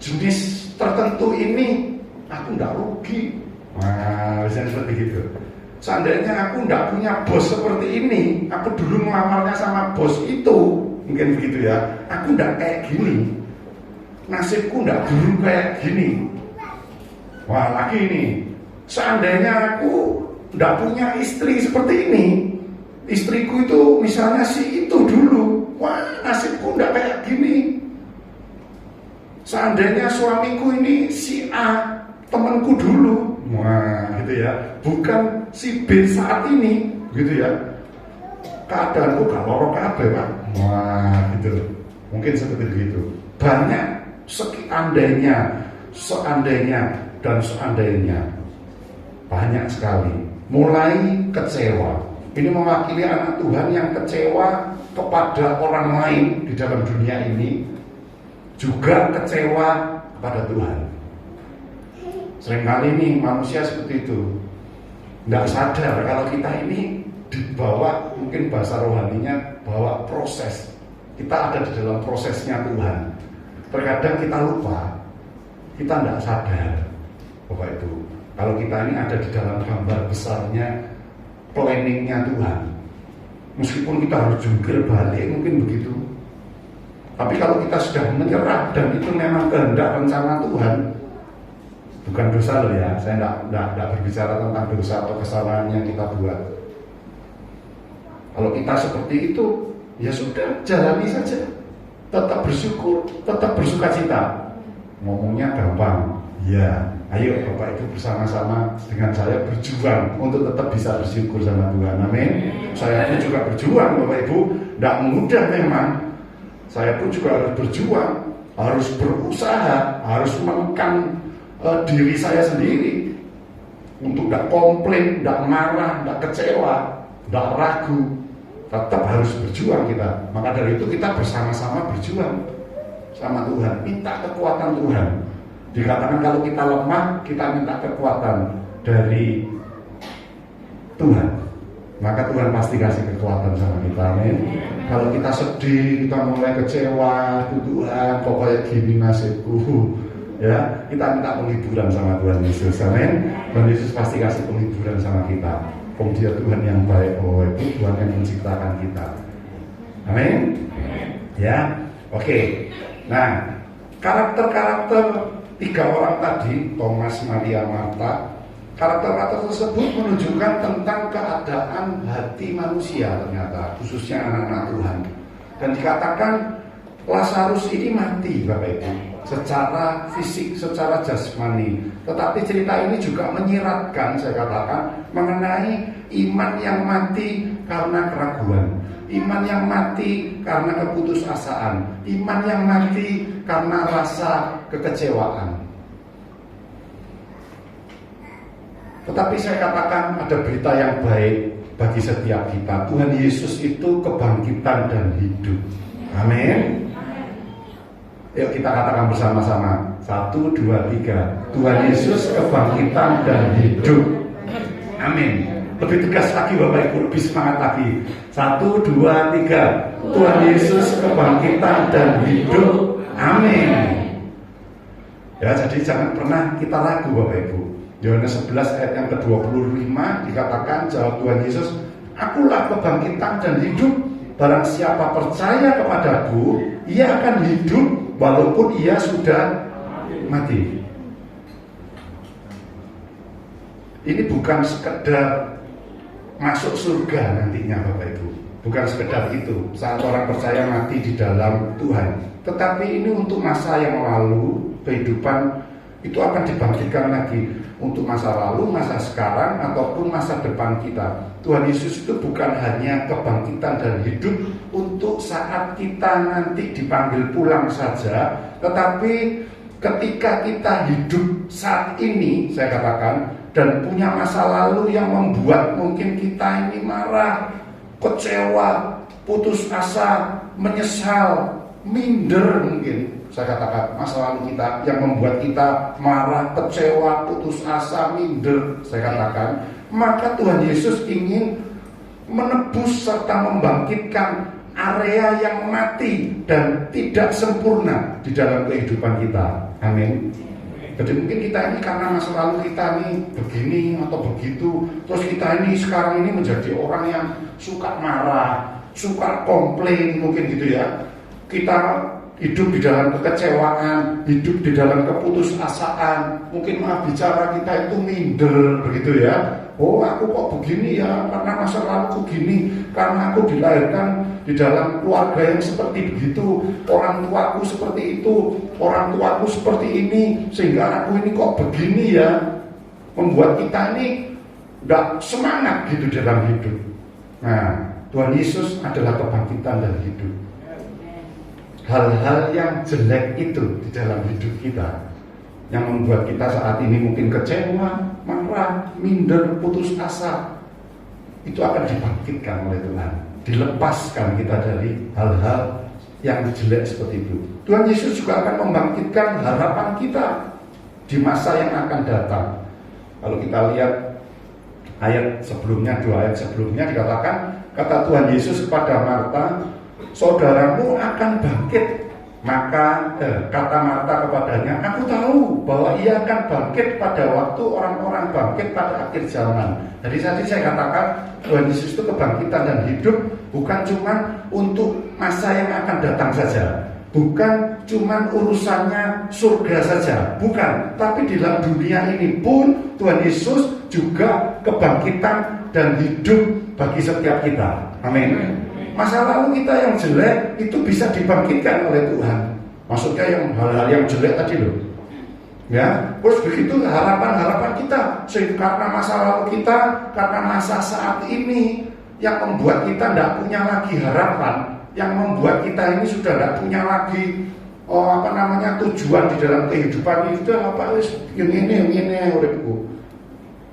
jenis tertentu ini, aku nggak rugi. Nah, bisa seperti itu. Seandainya aku nggak punya bos seperti ini, aku dulu melamarnya sama bos itu, mungkin begitu ya. Aku nggak kayak gini. Nasibku nggak dulu kayak gini. Wah, lagi nih, seandainya aku nggak punya istri seperti ini, istriku itu misalnya si itu dulu, wah nasibku nggak kayak gini. Seandainya suamiku ini si A, temanku dulu, wah gitu ya, bukan si B saat ini, gitu ya. Keadaanku gak lorok kabeh Pak, wah gitu. Mungkin seperti begitu. Banyak seandainya dan seandainya, banyak sekali. Mulai kecewa. Ini mewakili anak Tuhan yang kecewa kepada orang lain di dalam dunia ini, juga kecewa kepada Tuhan. Seringkali nih manusia seperti itu, nggak sadar kalau kita ini dibawa, mungkin bahasa rohaninya bawa proses. Kita ada di dalam prosesnya Tuhan. Terkadang kita lupa, kita tidak sadar Bapak Ibu, kalau kita ini ada di dalam gambar besarnya planningnya Tuhan. Meskipun kita harus jungkir balik, mungkin begitu. Tapi kalau kita sudah menyerah dan itu memang kehendak rencana Tuhan, Bukan dosa loh ya, saya enggak berbicara tentang dosa atau kesalahan yang kita buat. Kalau kita seperti itu, ya sudah, jalani saja. Tetap bersyukur, tetap bersuka cita. Ngomongnya gampang, ya. Ayo Bapak Ibu bersama-sama dengan saya berjuang untuk tetap bisa bersyukur sama Tuhan. Amin. Saya pun juga berjuang Bapak Ibu, tidak mudah memang. Saya pun juga harus berjuang, harus berusaha, harus menekan diri saya sendiri untuk tidak komplain, tidak marah, tidak kecewa, tidak ragu. Tetap harus berjuang kita. Maka dari itu kita bersama-sama berjuang sama Tuhan, minta kekuatan Tuhan. Dikatakan kalau kita lemah, kita minta kekuatan dari Tuhan. Maka Tuhan pasti kasih kekuatan sama kita. Amin. Kalau kita sedih, kita mulai kecewa, Tuhan pokoknya gini nasibku, ya, kita minta penghiburan sama Tuhan Yesus. Amin. Tuhan Yesus pasti kasih penghiburan sama kita. Dia Tuhan yang baik, itu Tuhan yang menciptakan kita. Amin. Ya, oke. Nah, karakter-karakter 3 orang tadi, Thomas, Maria, Marta, karakter-karakter tersebut menunjukkan tentang keadaan hati manusia ternyata, khususnya anak-anak Tuhan. Dan dikatakan Lazarus ini mati Bapak Ibu, secara fisik, secara jasmani. Tetapi cerita ini juga menyiratkan, saya katakan, mengenai iman yang mati karena keraguan, iman yang mati karena keputusasaan, iman yang mati karena rasa kekecewaan. Tetapi saya katakan ada berita yang baik bagi setiap kita. Tuhan Yesus itu kebangkitan dan hidup. Amin. Yuk kita katakan bersama-sama. 1, 2, 3. Tuhan Yesus kebangkitan dan hidup. Amin. Lebih tegas lagi Bapak Ibu, lebih semangat lagi. 1, 2, 3. Tuhan Yesus kebangkitan dan hidup. Amin. Ya, jadi jangan pernah kita ragu Bapak Ibu. Yohanes 11 ayat yang ke-25 dikatakan, jawab Tuhan Yesus, akulah kebangkitan dan hidup. Barang siapa percaya kepadaku, ia akan hidup walaupun ia sudah mati. Ini bukan sekedar masuk surga nantinya Bapak Ibu, bukan sekedar itu saat orang percaya mati di dalam Tuhan, tetapi ini untuk masa yang lalu, kehidupan itu akan dibangkitkan lagi untuk masa lalu, masa sekarang, ataupun masa depan kita. Tuhan Yesus itu bukan hanya kebangkitan dan hidup untuk saat kita nanti dipanggil pulang saja, tetapi ketika kita hidup saat ini, saya katakan, dan punya masa lalu yang membuat mungkin kita ini marah, kecewa, putus asa, menyesal, minder mungkin. Saya katakan masa lalu kita yang membuat kita marah, kecewa, putus asa, minder, saya katakan, maka Tuhan Yesus ingin menebus serta membangkitkan area yang mati dan tidak sempurna di dalam kehidupan kita. Amin. Jadi mungkin kita ini karena masa lalu kita ini begini atau begitu, terus kita ini sekarang ini menjadi orang yang suka marah, suka komplain mungkin gitu ya. Kita hidup di dalam kekecewaan, hidup di dalam keputusasaan, mungkin maaf bicara kita itu minder begitu ya. Oh aku kok begini ya, karena masa laluku gini, karena aku dilahirkan di dalam keluarga yang seperti begitu, orang tuaku seperti itu, orang tuaku seperti ini, sehingga aku ini kok begini ya. Membuat kita ini gak semangat gitu dalam hidup. Nah, Tuhan Yesus adalah kebangkitan dan hidup. Hal-hal yang jelek itu di dalam hidup kita, yang membuat kita saat ini mungkin kecewa, marah, minder, putus asa, itu akan dibangkitkan oleh Tuhan, dilepaskan kita dari hal-hal yang jelek seperti itu. Tuhan Yesus juga akan membangkitkan harapan kita di masa yang akan datang. Kalau kita lihat ayat sebelumnya, 2 ayat sebelumnya dikatakan, kata Tuhan Yesus kepada Marta, saudaramu akan bangkit. Maka kata Marta kepadanya, aku tahu bahwa ia akan bangkit pada waktu orang-orang bangkit pada akhir zaman. Jadi tadi saya katakan Tuhan Yesus itu kebangkitan dan hidup bukan cuma untuk masa yang akan datang saja, bukan cuman urusannya surga saja, bukan, tapi di dalam dunia ini pun Tuhan Yesus juga kebangkitan dan hidup bagi setiap kita. Amin. Masa lalu kita yang jelek itu bisa dibangkitkan oleh Tuhan. Maksudnya yang hal-hal yang jelek tadi loh. Ya, terus begitu harapan-harapan kita, sehingga karena masa lalu kita, karena masa saat ini yang membuat kita tidak punya lagi harapan, yang membuat kita ini sudah tidak punya lagi tujuan di dalam kehidupan ini. Sudah apa yang ini uripku.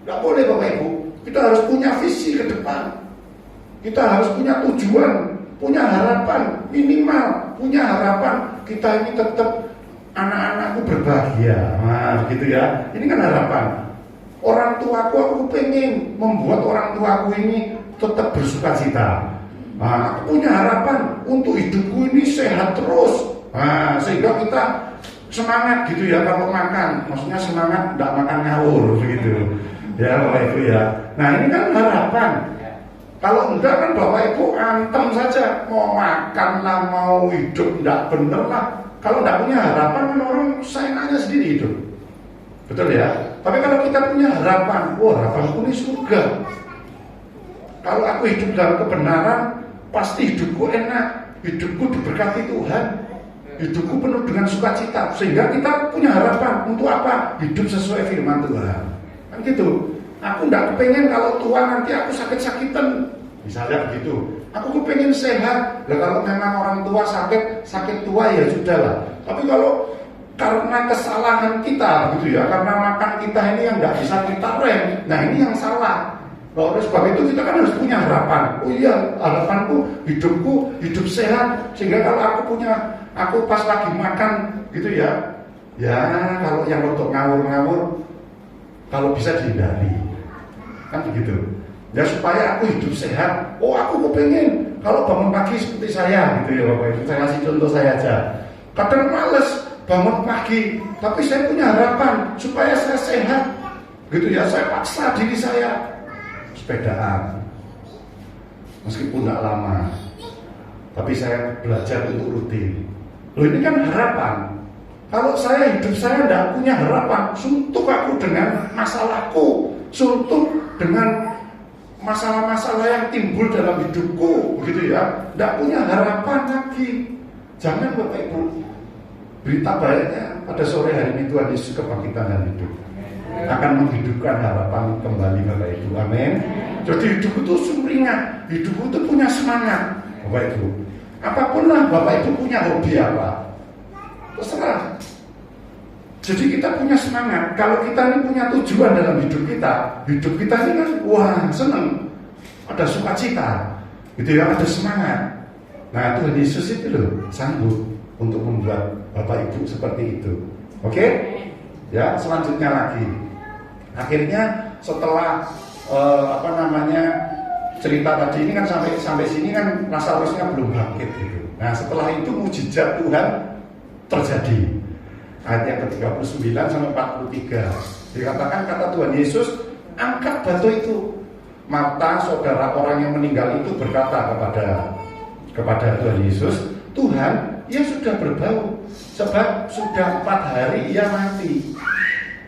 Tidak boleh Bapak Ibu. Kita harus punya visi ke depan. Kita harus punya tujuan, punya harapan, minimal punya harapan kita ini tetap anak-anakku berbahagia. Nah, gitu ya. Ini kan harapan. Orang tuaku, aku pengen membuat orang tuaku ini tetap bersuka cita. Nah, aku punya harapan untuk hidupku ini sehat terus. Nah, sehingga kita semangat gitu ya kalau makan. Maksudnya semangat tidak makan ngawur begitu. Ya Bapak Ibu ya. Nah, ini kan harapan. Kalau enggak kan Bapak Ibu antem saja, mau makan lah, mau hidup enggak bener lah. Kalau enggak punya harapan kan orang saingannya sendiri hidup. Betul ya? Tapi kalau kita punya harapan, wah harapanku ini surga. Kalau aku hidup dalam kebenaran, pasti hidupku enak, hidupku diberkati Tuhan, hidupku penuh dengan sukacita. Sehingga kita punya harapan untuk apa? Hidup sesuai firman Tuhan. Kan gitu. Aku tidak kepengen kalau tua nanti aku sakit-sakitan, misalnya begitu. Aku kepengen sehat. Nah, kalau memang orang tua sakit tua ya sudahlah. Tapi kalau karena kesalahan kita, gitu ya, karena makan kita ini yang nggak bisa kita rem, nah ini yang salah. Oleh sebab itu kita kan harus punya harapan. Oh iya, harapanku hidupku hidup sehat, sehingga kalau aku pas lagi makan, gitu ya, kalau yang untuk ngawur-ngawur, kalau bisa dihindari. Kan begitu ya, supaya aku hidup sehat. Oh aku kepengen kalau bangun pagi seperti saya gitu ya Bapak Ibu. Saya kasih contoh saya aja. Kadang males bangun pagi, tapi saya punya harapan supaya saya sehat gitu ya. Saya paksa diri saya sepedaan meskipun tidak lama, tapi saya belajar untuk rutin. Loh ini kan harapan. Kalau saya hidup saya tidak punya harapan, suntuk aku dengan masalahku, suntuk dengan masalah-masalah yang timbul dalam hidupku, begitu ya. Tidak punya harapan lagi. Jangan Bapak Ibu. Berita baiknya pada sore hari ini Tuhan Yesus kebangkitan dan hidup akan menghidupkan harapan kembali Bapak Ibu. Amin. Jadi hidup itu sumringah, hidup itu punya semangat Bapak Ibu. Apapun lah Bapak Ibu punya hobi apa, terserah. Jadi kita punya semangat. Kalau kita ini punya tujuan dalam hidup kita ini kan wah seneng, ada sukacita, gitu ya, ada semangat. Nah Tuhan Yesus itu loh sanggup untuk membuat Bapak Ibu seperti itu. Oke? Ya, selanjutnya lagi. Akhirnya setelah cerita tadi ini kan sampai sini kan Lazarusnya belum bangkit gitu. Nah setelah itu mujizat Tuhan terjadi. Ayat yang ke-39 sampai 43 dikatakan, kata Tuhan Yesus, angkat batu itu. Marta, saudara orang yang meninggal itu, berkata kepada Tuhan Yesus, Tuhan, ia sudah berbau, sebab sudah 4 hari ia mati.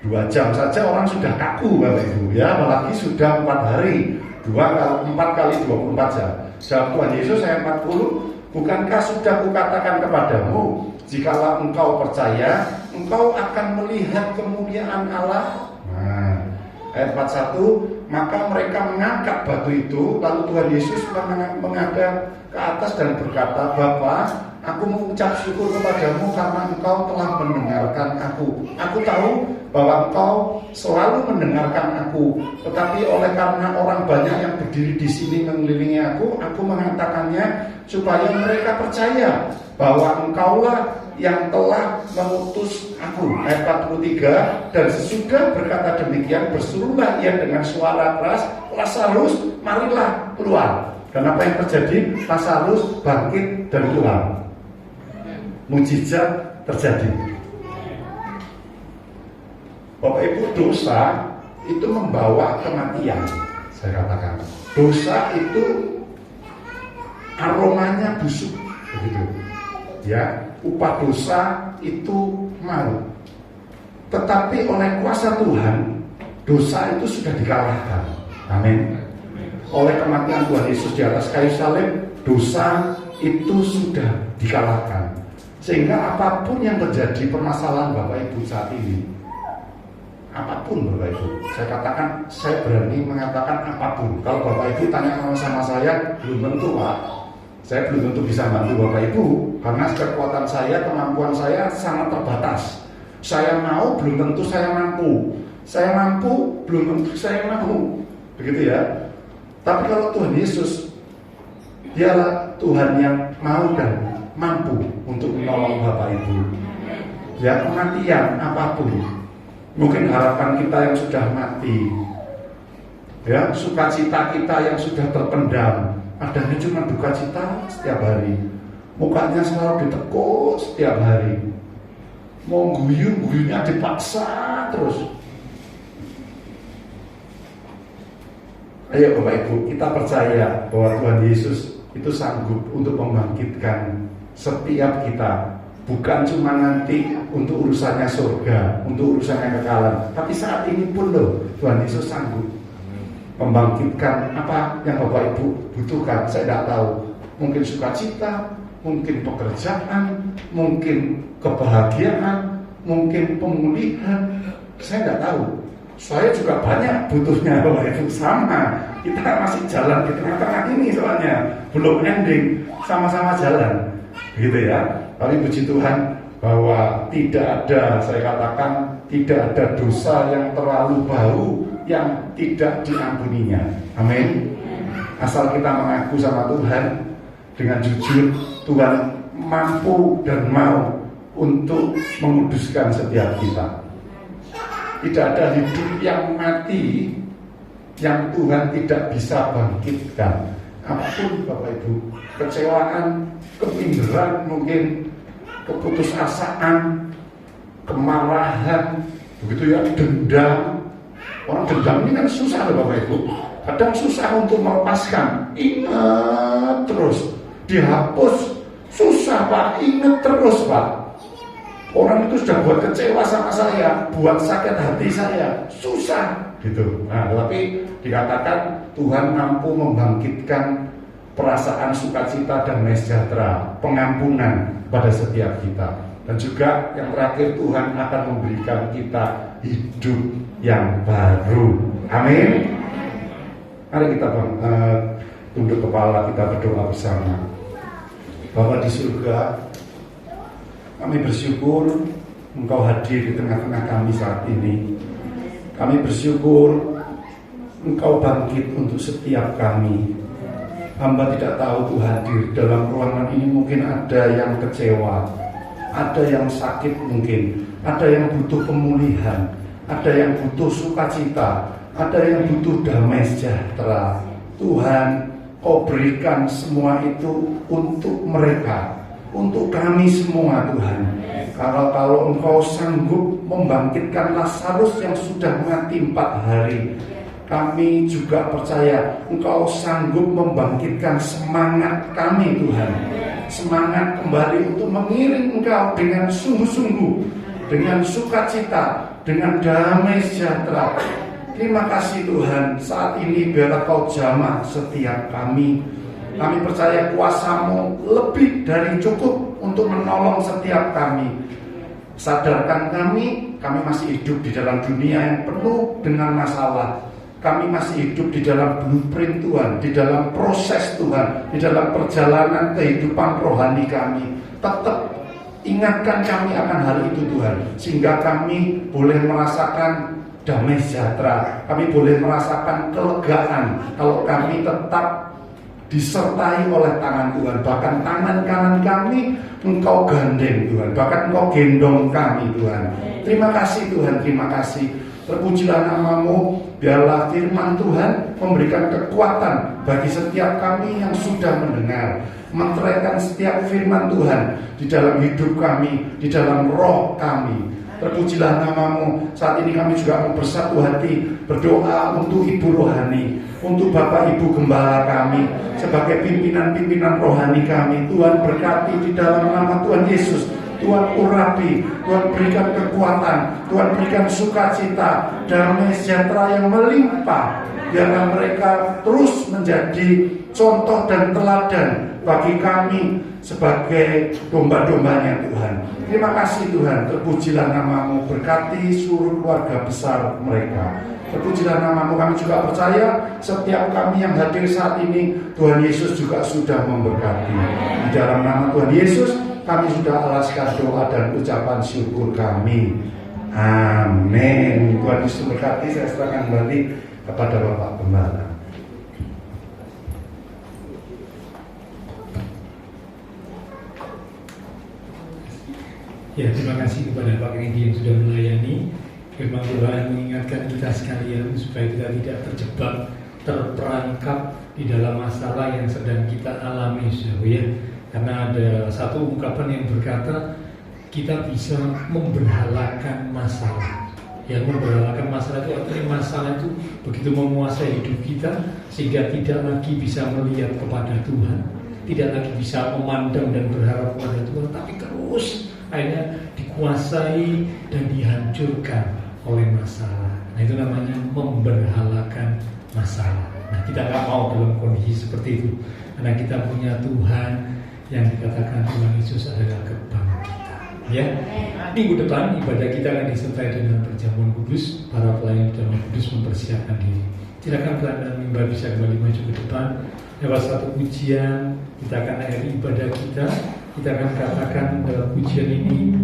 2 jam saja orang sudah kaku Bapak Ibu ya, apalagi sudah 4 hari. 4 kali 24 jam. Jawab Tuhan Yesus ayat 40, bukankah sudah kukatakan kepadamu, jikalau engkau percaya, engkau akan melihat kemuliaan Allah. Nah, ayat 41, maka mereka mengangkat batu itu. Lalu Tuhan Yesus menghadap ke atas dan berkata, Bapa, aku mengucap syukur kepadamu karena engkau telah mendengarkan aku. Aku tahu bahwa engkau selalu mendengarkan aku, tetapi oleh karena orang banyak yang berdiri di sini mengelilingi aku mengatakannya supaya mereka percaya bahwa engkaulah yang telah mengutus aku. Ayat 43, dan sesudah berkata demikian, berserulah ia dengan suara keras, Lazarus, marilah keluar. Dan apa yang terjadi? Lazarus bangkit dan keluar. Mujizat terjadi. Bapak Ibu, dosa itu membawa kematian. Saya katakan, dosa itu aromanya busuk, begitu. ya, upah dosa itu maut. Tetapi oleh kuasa Tuhan, dosa itu sudah dikalahkan. Amin. Oleh kematian Tuhan Yesus di atas kayu salib, dosa itu sudah dikalahkan. Sehingga apapun yang terjadi permasalahan Bapak Ibu saat ini, apapun Bapak Ibu, saya berani mengatakan apapun. Kalau Bapak Ibu tanya sama saya, belum tentu Pak. Saya belum tentu bisa bantu Bapak Ibu, karena kekuatan saya, kemampuan saya sangat terbatas. Saya mau, belum tentu saya mampu. Saya mampu, belum tentu saya mau. Begitu ya. Tapi kalau Tuhan Yesus, Dialah Tuhan yang mau dan mampu untuk menolong Bapak Ibu. Ya, kematian apapun, mungkin harapan kita yang sudah mati, ya, sukacita kita yang sudah terpendam, adanya cuma duka cita setiap hari, mukanya selalu ditekuk setiap hari, mau guyunya dipaksa terus. Ayo Bapak Ibu, kita percaya bahwa Tuhan Yesus itu sanggup untuk membangkitkan setiap kita, bukan cuma nanti untuk urusannya surga, untuk urusannya kekalan, tapi saat ini pun loh, Tuhan Yesus sanggup membangkitkan apa yang Bapak Ibu butuhkan. Saya tidak tahu, mungkin sukacita, mungkin pekerjaan, mungkin kebahagiaan, mungkin pemulihan, saya tidak tahu. Saya juga banyak butuhnya Bapak Ibu, sama. Kita masih jalan di tengah-tengah ini soalnya, belum ending, sama-sama jalan, begitu ya. Tapi puji Tuhan bahwa tidak ada, saya katakan, tidak ada dosa yang terlalu bau yang tidak diampuninya. Amin. Asal kita mengaku sama Tuhan dengan jujur, Tuhan mampu dan mau untuk menguduskan setiap kita. Tidak ada hidup yang mati yang Tuhan tidak bisa bangkitkan. Apapun Bapak Ibu, kecewaan, keminderan, mungkin keputusasaan, kemarahan, begitu ya, dendam. Orang dendam ini kan susah loh Bapak Ibu. Kadang susah untuk melepaskan. Ingat terus, dihapus susah Pak, ingat terus Pak. Orang itu sudah buat kecewa sama saya, buat sakit hati saya, susah gitu. Nah, tapi dikatakan Tuhan mampu membangkitkan perasaan sukacita dan sejahtera, pengampunan pada setiap kita. Dan juga yang terakhir, Tuhan akan memberikan kita hidup yang baru. Amin. Mari kita tunduk kepala, kita berdoa bersama. Bapa di surga, kami bersyukur Engkau hadir di tengah-tengah kami saat ini. Kami bersyukur Engkau bangkit untuk setiap kami. Hamba tidak tahu Tuhan, hadir dalam ruangan ini mungkin ada yang kecewa, ada yang sakit mungkin, ada yang butuh pemulihan, ada yang butuh sukacita, ada yang butuh damai sejahtera. Tuhan, Kau berikan semua itu untuk mereka, untuk kami semua Tuhan. Kalau Engkau sanggup membangkitkan Lazarus yang sudah mati 4 hari, kami juga percaya Engkau sanggup membangkitkan semangat kami Tuhan. Semangat kembali untuk mengiring Engkau dengan sungguh-sungguh, dengan sukacita, dengan damai sejahtera. Terima kasih Tuhan, saat ini biarlah Kau jamah setiap kami. Kami percaya kuasa-Mu lebih dari cukup untuk menolong setiap kami. Sadarkan kami masih hidup di dalam dunia yang penuh dengan masalah. Kami masih hidup di dalam blueprint Tuhan, di dalam proses Tuhan, di dalam perjalanan kehidupan rohani kami. Tetap ingatkan kami akan hal itu Tuhan, sehingga kami boleh merasakan damai sejahtera. Kami boleh merasakan kelegaan kalau kami tetap disertai oleh tangan Tuhan. Bahkan tangan kanan kami Engkau gandeng Tuhan, bahkan Engkau gendong kami Tuhan. Terima kasih Tuhan, terima kasih. Terpujilah nama-Mu. Biarlah firman Tuhan memberikan kekuatan bagi setiap kami yang sudah mendengar, menteraikan setiap firman Tuhan di dalam hidup kami, di dalam roh kami. Terpujilah namamu. Saat ini kami juga mau bersatu hati berdoa untuk ibu rohani, untuk Bapak Ibu Gembala kami, sebagai pimpinan-pimpinan rohani kami. Tuhan berkati di dalam nama Tuhan Yesus. Tuhan urapi, Tuhan berikan kekuatan, Tuhan berikan sukacita, damai sejahtera yang melimpah. Biarlah mereka terus menjadi contoh dan teladan bagi kami sebagai domba-dombanya Tuhan. Terima kasih Tuhan, terpujilah namamu, berkati seluruh keluarga besar mereka. Terpujilah namamu, kami juga percaya setiap kami yang hadir saat ini, Tuhan Yesus juga sudah memberkati. Di dalam nama Tuhan Yesus, kami sudah alaskan doa dan ucapan syukur kami. Amin. Tuhan Yesus berkati. Saya serahkan kembali kepada Bapak Gembala. Ya, terima kasih kepada Pak Redi yang sudah melayani. Firman Tuhan mengingatkan kita sekalian supaya kita tidak terjebak, terperangkap di dalam masalah yang sedang kita alami, ya. Karena ada satu ungkapan yang berkata kita bisa memberhalakan masalah. Yang memberhalakan masalah itu artinya masalah itu begitu menguasai hidup kita sehingga tidak lagi bisa melihat kepada Tuhan, tidak lagi bisa memandang dan berharap kepada Tuhan, tapi terus akhirnya dikuasai dan dihancurkan oleh masalah. Nah, itu namanya memberhalakan masalah. Nah, kita nggak mau dalam kondisi seperti itu, karena kita punya Tuhan yang dikatakan Tuhan Yesus adalah kebang kita. Ya, minggu depan ibadah kita akan disertai dengan perjamuan kudus. Para pelayan perjamuan kudus mempersiapkan diri. Silakan pelayan mimbar bisa kembali maju ke depan. Lewat satu pujian kita akan akhiri ibadah kita. Kita akan katakan dalam pujian ini,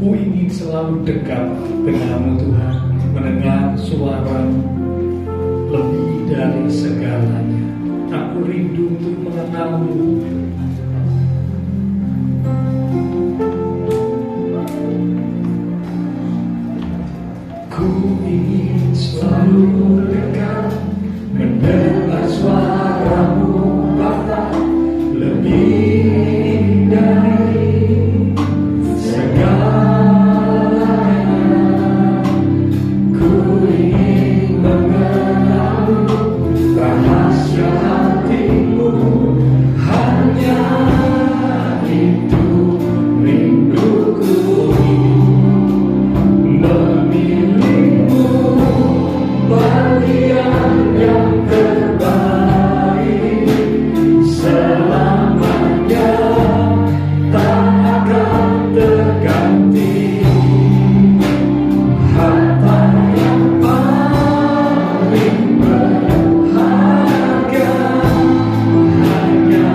ku ingin selalu dekat denganmu Tuhan, mendengar suaramu lebih dari segalanya. Aku rindu untuk mengenalmu. Ku ingin selalu dekat, mendengar suaramu Bapa, lebih dari segalanya. Ku ingin mengenalmu, rahasia hatimu, hanya itu rinduku. Memilihmu bagian yang terbaik, selamanya tak akan terganti. Harta yang paling berharga hanya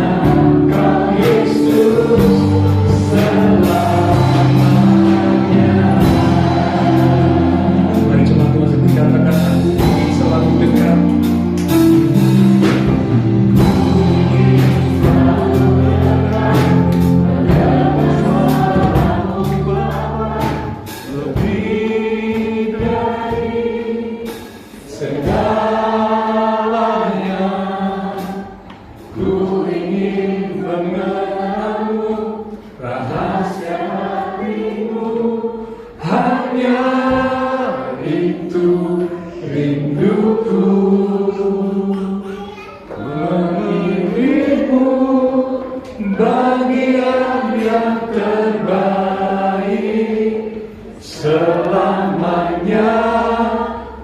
Kau Yesus selamanya. Mari coba Tuhan sebut katakan, aku ingin selalu dekat. Lebih dari segalanya, ku ingin mengenalmu, rahasia hatimu, hanya itu rinduku. Memilihmu bagian yang terbaik, selamanya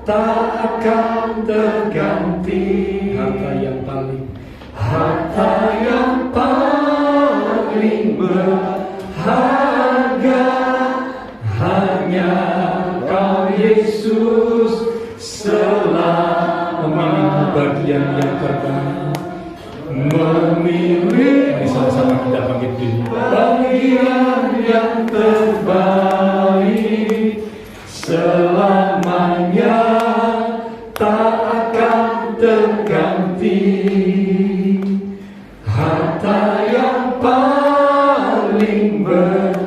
tak akan terganti. Harta yang paling berharga hanya Kau Yesus selamanya. Memilihmu bagian yang terbaik, memilih. Mari sama-sama kita bangkit diri. Bagian yang terbaik, selamanya tak akan terganti. Harta yang paling berharga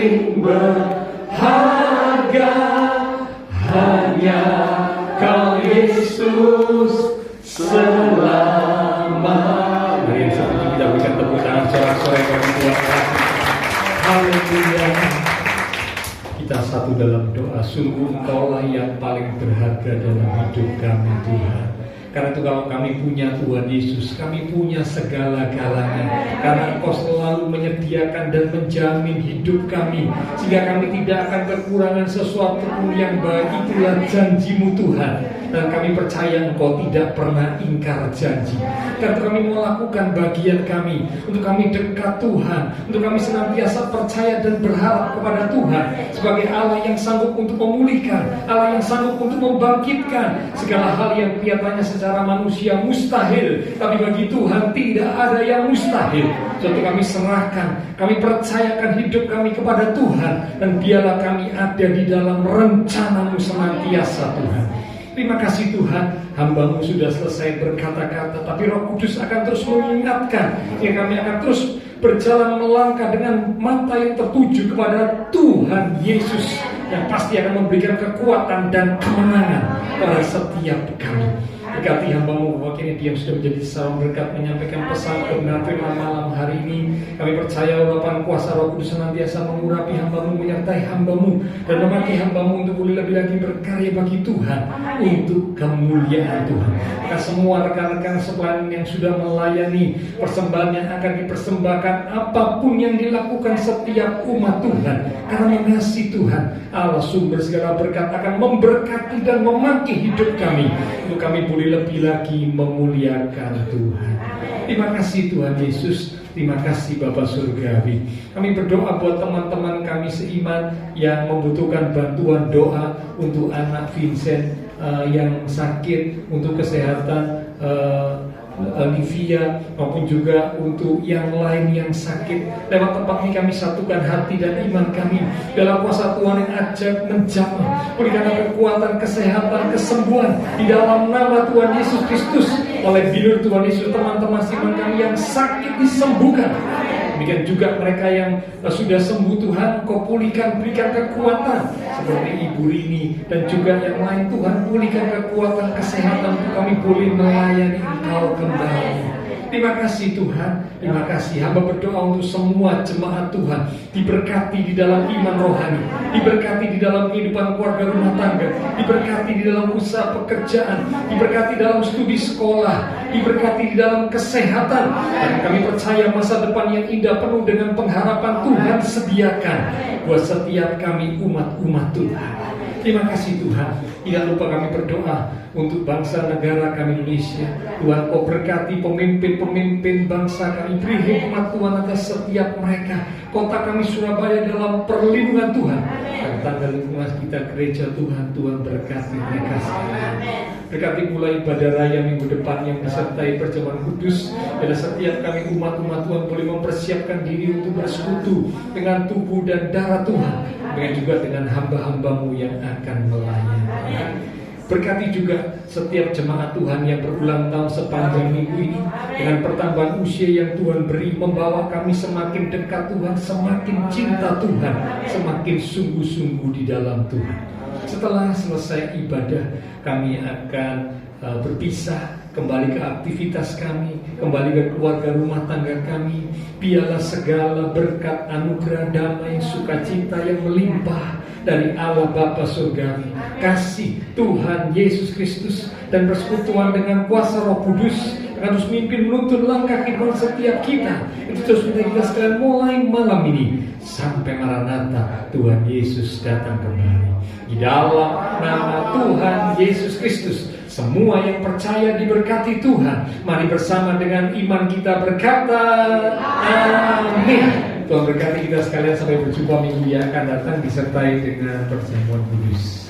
paling berharga, hanya Kau Yesus selamat. Mari yang satu kita berikan tepuk tangan sorak-sorai bagi Tuhan. Haleluya. Kita satu dalam doa, sungguh Engkaulah yang paling berharga dalam hidup kami Tuhan. Karena itu kalau kami punya Tuhan Yesus, kami punya segala-galanya. Karena Engkau selalu menyediakan dan menjamin hidup kami, sehingga kami tidak akan kekurangan sesuatu pun yang baik. Itulah janji-Mu Tuhan. Dan kami percaya Engkau tidak pernah ingkar janji. Karena kami melakukan bagian kami, untuk kami dekat Tuhan, untuk kami senantiasa percaya dan berharap kepada Tuhan sebagai Allah yang sanggup untuk memulihkan, Allah yang sanggup untuk membangkitkan segala hal yang kelihatannya secara manusia mustahil, tapi bagi Tuhan tidak ada yang mustahil. Jadi kami serahkan, kami percayakan hidup kami kepada Tuhan, dan biarlah kami ada di dalam rencana-Mu senantiasa Tuhan. Terima kasih Tuhan, hamba-Mu sudah selesai berkata-kata, tapi Roh Kudus akan terus mengingatkan, ya kami akan terus berjalan melangkah dengan mata yang tertuju kepada Tuhan Yesus, yang pasti akan memberikan kekuatan dan kemenangan pada setiap kami. Berkati hamba-Mu Bapak kini diam sudah menjadi salam berkat menyampaikan pesan kebenaran firman malam hari ini. Kami percaya ulapan kuasa Roh Kudus senantiasa mengurapi hamba-Mu, menyertai hamba-Mu, dan memakai hamba-Mu untuk boleh lebih lagi berkarya bagi Tuhan, untuk kemuliaan Tuhan. Maka semua rekan-rekan sekalian yang sudah melayani persembahan yang akan dipersembahkan, apapun yang dilakukan setiap umat Tuhan, karena mengasihi Tuhan, Allah sumber segala berkat akan memberkati dan memakai hidup kami, untuk kami boleh lebih lagi memuliakan Tuhan. Terima kasih Tuhan Yesus, terima kasih Bapa Surgawi. Kami berdoa buat teman-teman kami seiman yang membutuhkan bantuan doa untuk anak Vincent yang sakit, untuk kesehatan Livia, maupun juga untuk yang lain yang sakit. Lewat tempat ini kami satukan hati dan iman kami dalam kuasa Tuhan yang ajaib menjamah. Berikanlah kekuatan, kesehatan, kesembuhan di dalam nama Tuhan Yesus Kristus. Oleh bilur Tuhan Yesus, teman-teman iman kami yang sakit disembuhkan. Demikian juga mereka yang sudah sembuh, Tuhan Kau pulihkan, berikan kekuatan seperti Ibu Rini dan juga yang lain. Tuhan pulihkan kekuatan, kesehatan untuk kami boleh melayani Engkau kembali. Terima kasih Tuhan, terima kasih. Hamba berdoa untuk semua jemaat Tuhan diberkati di dalam iman rohani, diberkati di dalam kehidupan keluarga rumah tangga, diberkati di dalam usaha pekerjaan, diberkati dalam studi sekolah, diberkati di dalam kesehatan. Dan kami percaya masa depan yang indah penuh dengan pengharapan Tuhan sediakan buat setiap kami umat-umat Tuhan. Terima kasih Tuhan. Tidak lupa kami berdoa untuk bangsa negara kami Indonesia. Tuhan Kau berkati pemimpin-pemimpin bangsa kami. Beri hikmat Tuhan atas setiap mereka. Kota kami Surabaya dalam perlindungan Tuhan. Dan tangga lingkungan kita gereja Tuhan, Tuhan berkati mereka sekalian. Berkati pula ibadah raya minggu depan yang disertai perjamuan kudus. Dan setiap kami umat-umat Tuhan boleh mempersiapkan diri untuk bersekutu dengan tubuh dan darah Tuhan, dengan juga dengan hamba-hamba-Mu yang akan melayani. Berkati juga setiap jemaat Tuhan yang berulang tahun sepanjang minggu ini, dengan pertambahan usia yang Tuhan beri, membawa kami semakin dekat Tuhan, semakin cinta Tuhan, semakin sungguh-sungguh di dalam Tuhan. Setelah selesai ibadah, kami akan berpisah, kembali ke aktivitas kami, kembali ke keluarga rumah tangga kami. Biarlah segala berkat, anugerah, damai, sukacita yang melimpah dari Allah Bapa Surgawi, kasih Tuhan Yesus Kristus, dan persekutuan dengan kuasa Roh Kudus akan terus mimpin menuntun langkah kehidupan setiap kita. Itu terus kita sekalian mulai malam ini sampai Maranatha, Tuhan Yesus datang kembali. Di dalam nama Tuhan Yesus Kristus, semua yang percaya diberkati Tuhan. Mari bersama dengan iman kita berkata amin. Tuhan berkati kita sekalian, sampai berjumpa minggu yang akan datang disertai dengan perjamuan kudus.